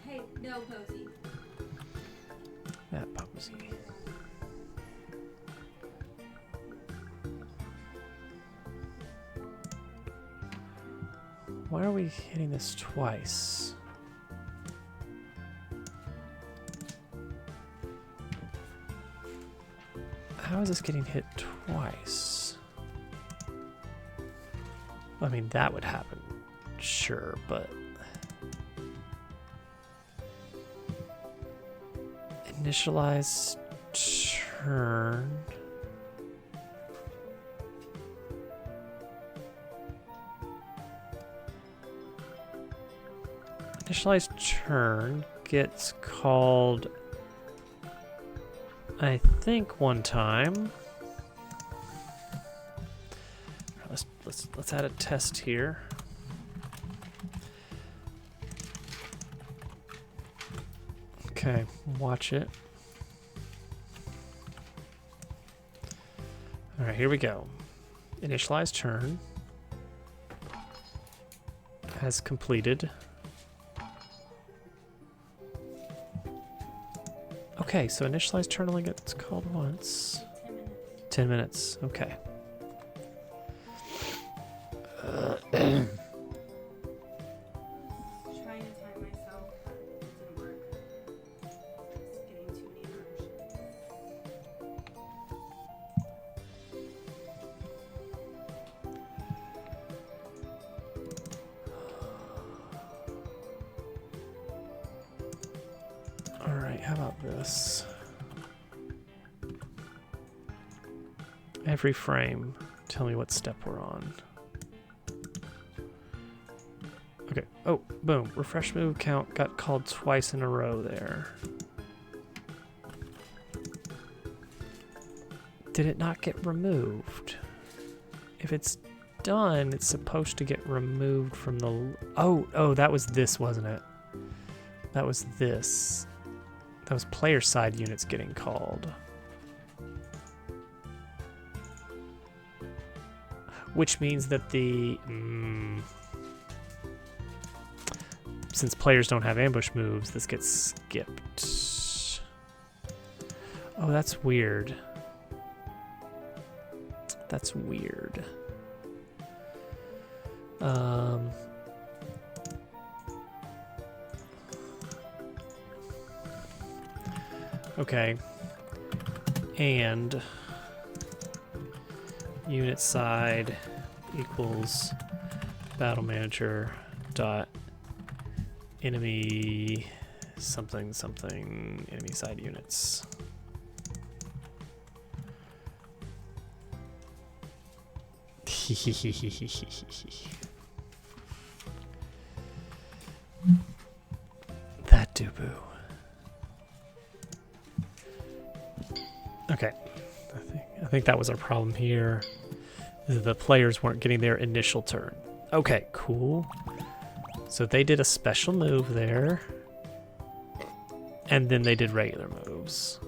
Hey, no, Posey.
That Posey. Why are we hitting this twice? How is this getting hit twice? I mean, that would happen, sure, but... Initialize turn. Initialize turn gets called, I think, one time. Let's add a test here. Okay, watch it. All right, here we go. Initialize turn has completed. Okay, so initialize turn only gets called once. 10 minutes. Okay.
Trying to time myself, but it didn't work. Just getting too many immersions.
All right, how about this? Every frame, tell me what step we're on. Okay. Oh, boom. Refresh move count got called twice in a row there. Did it not get removed? If it's done, it's supposed to get removed from the... Oh, that was this, wasn't it? That was this. That was player side units getting called. Which means that the... since players don't have ambush moves, this gets skipped. Oh, that's weird. That's weird. Okay. And unit side equals battle manager dot enemy something something enemy side units. That do-boo. Okay, I think that was our problem here. The players weren't getting their initial turn. Okay, cool. So they did a special move there, and then they did regular moves.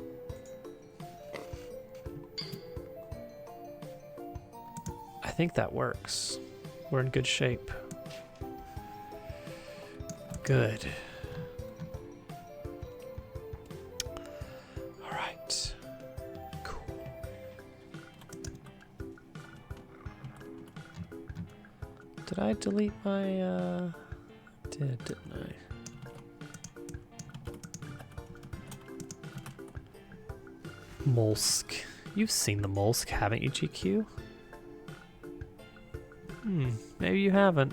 I think that works. We're in good shape. Good. All right. Cool. Did I delete my, didn't I? Molsk. You've seen the Molsk, haven't you, GQ? Maybe you haven't.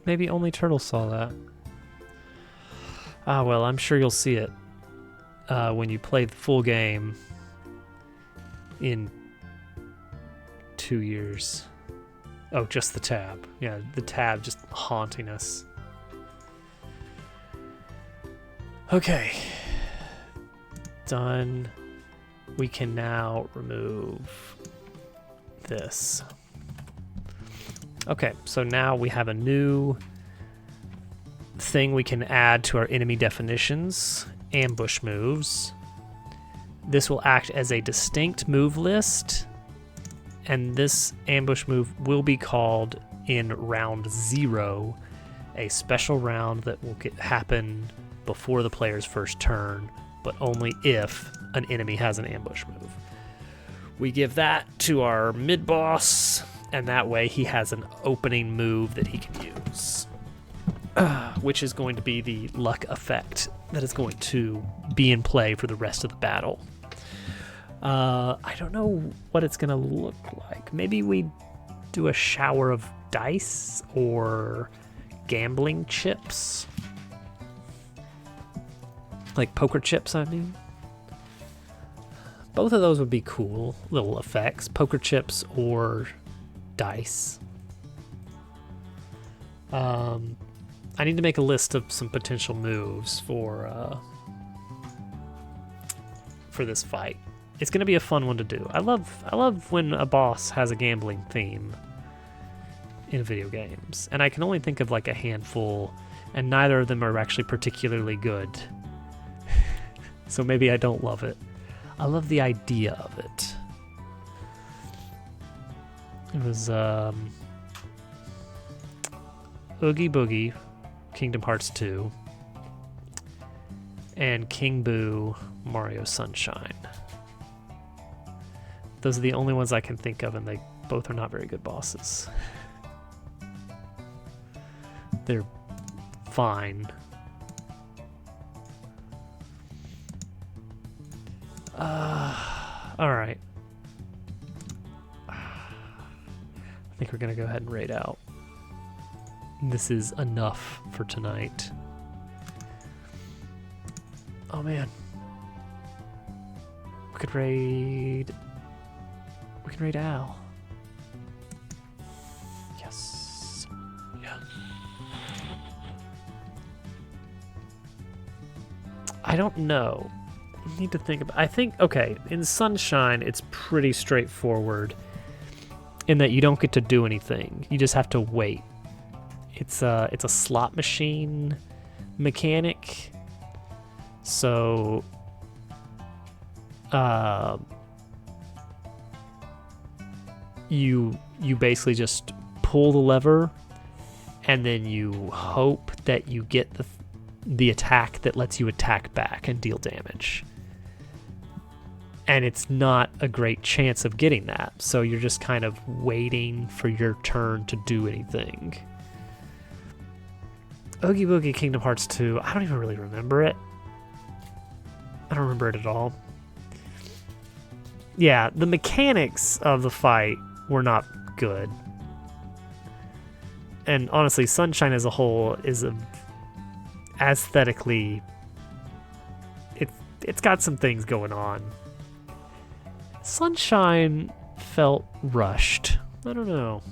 Maybe only Turtle saw that. Ah, well, I'm sure you'll see it when you play the full game in 2 years. Oh, just the tab. Yeah, the tab just haunting us. Okay. Done. We can now remove this. Okay, so now we have a new thing we can add to our enemy definitions. Ambush moves. This will act as a distinct move list, and this ambush move will be called in round 0, a special round that will happen before the player's first turn, but only if an enemy has an ambush move. We give that to our mid-boss, and that way he has an opening move that he can use, which is going to be the luck effect that is going to be in play for the rest of the battle. I don't know what it's going to look like. Maybe we do a shower of dice or gambling chips. Like poker chips, I mean. Both of those would be cool little effects. Poker chips or dice. I need to make a list of some potential moves for this fight. It's going to be a fun one to do. I love when a boss has a gambling theme in video games, and I can only think of like a handful, and neither of them are actually particularly good. So maybe I don't love it. I love the idea of it. It was Oogie Boogie, Kingdom Hearts 2, and King Boo, Mario Sunshine. Those are the only ones I can think of, and they both are not very good bosses. They're fine. Alright. I think we're gonna go ahead and raid out. This is enough for tonight. Oh man. We could raid... We can raid Al. Yes. Yeah. I don't know. I need to think about... I think, okay, in Sunshine, it's pretty straightforward in that you don't get to do anything. You just have to wait. It's a slot machine mechanic. So... You basically just pull the lever, and then you hope that you get the attack that lets you attack back and deal damage. And it's not a great chance of getting that, so you're just kind of waiting for your turn to do anything. Oogie Boogie Kingdom Hearts 2, I don't even really remember it. I don't remember it at all. Yeah, the mechanics of the fight were not good. And honestly, Sunshine as a whole is aesthetically... It's got some things going on. Sunshine felt rushed. I don't know.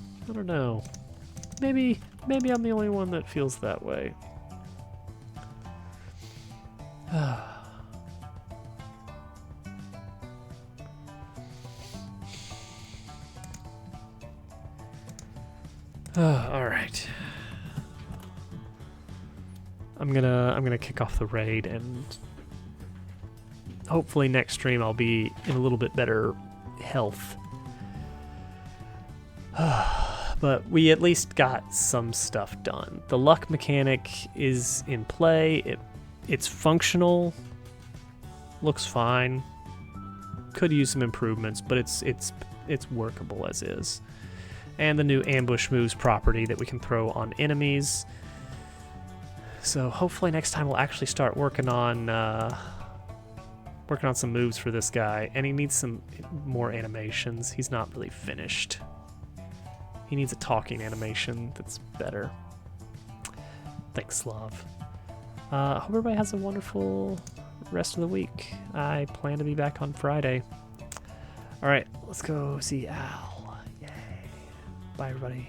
Maybe I'm the only one that feels that way. All right. I'm gonna kick off the raid, and hopefully next stream I'll be in a little bit better health. But we at least got some stuff done. The luck mechanic is in play. It's functional. Looks fine. Could use some improvements, but it's workable as is. And the new ambush moves property that we can throw on enemies. So hopefully next time we'll actually start working on some moves for this guy. And he needs some more animations. He's not really finished. He needs a talking animation that's better. Thanks, Slav. I hope everybody has a wonderful rest of the week. I plan to be back on Friday. All right, let's go see Al. Yay. Bye, everybody.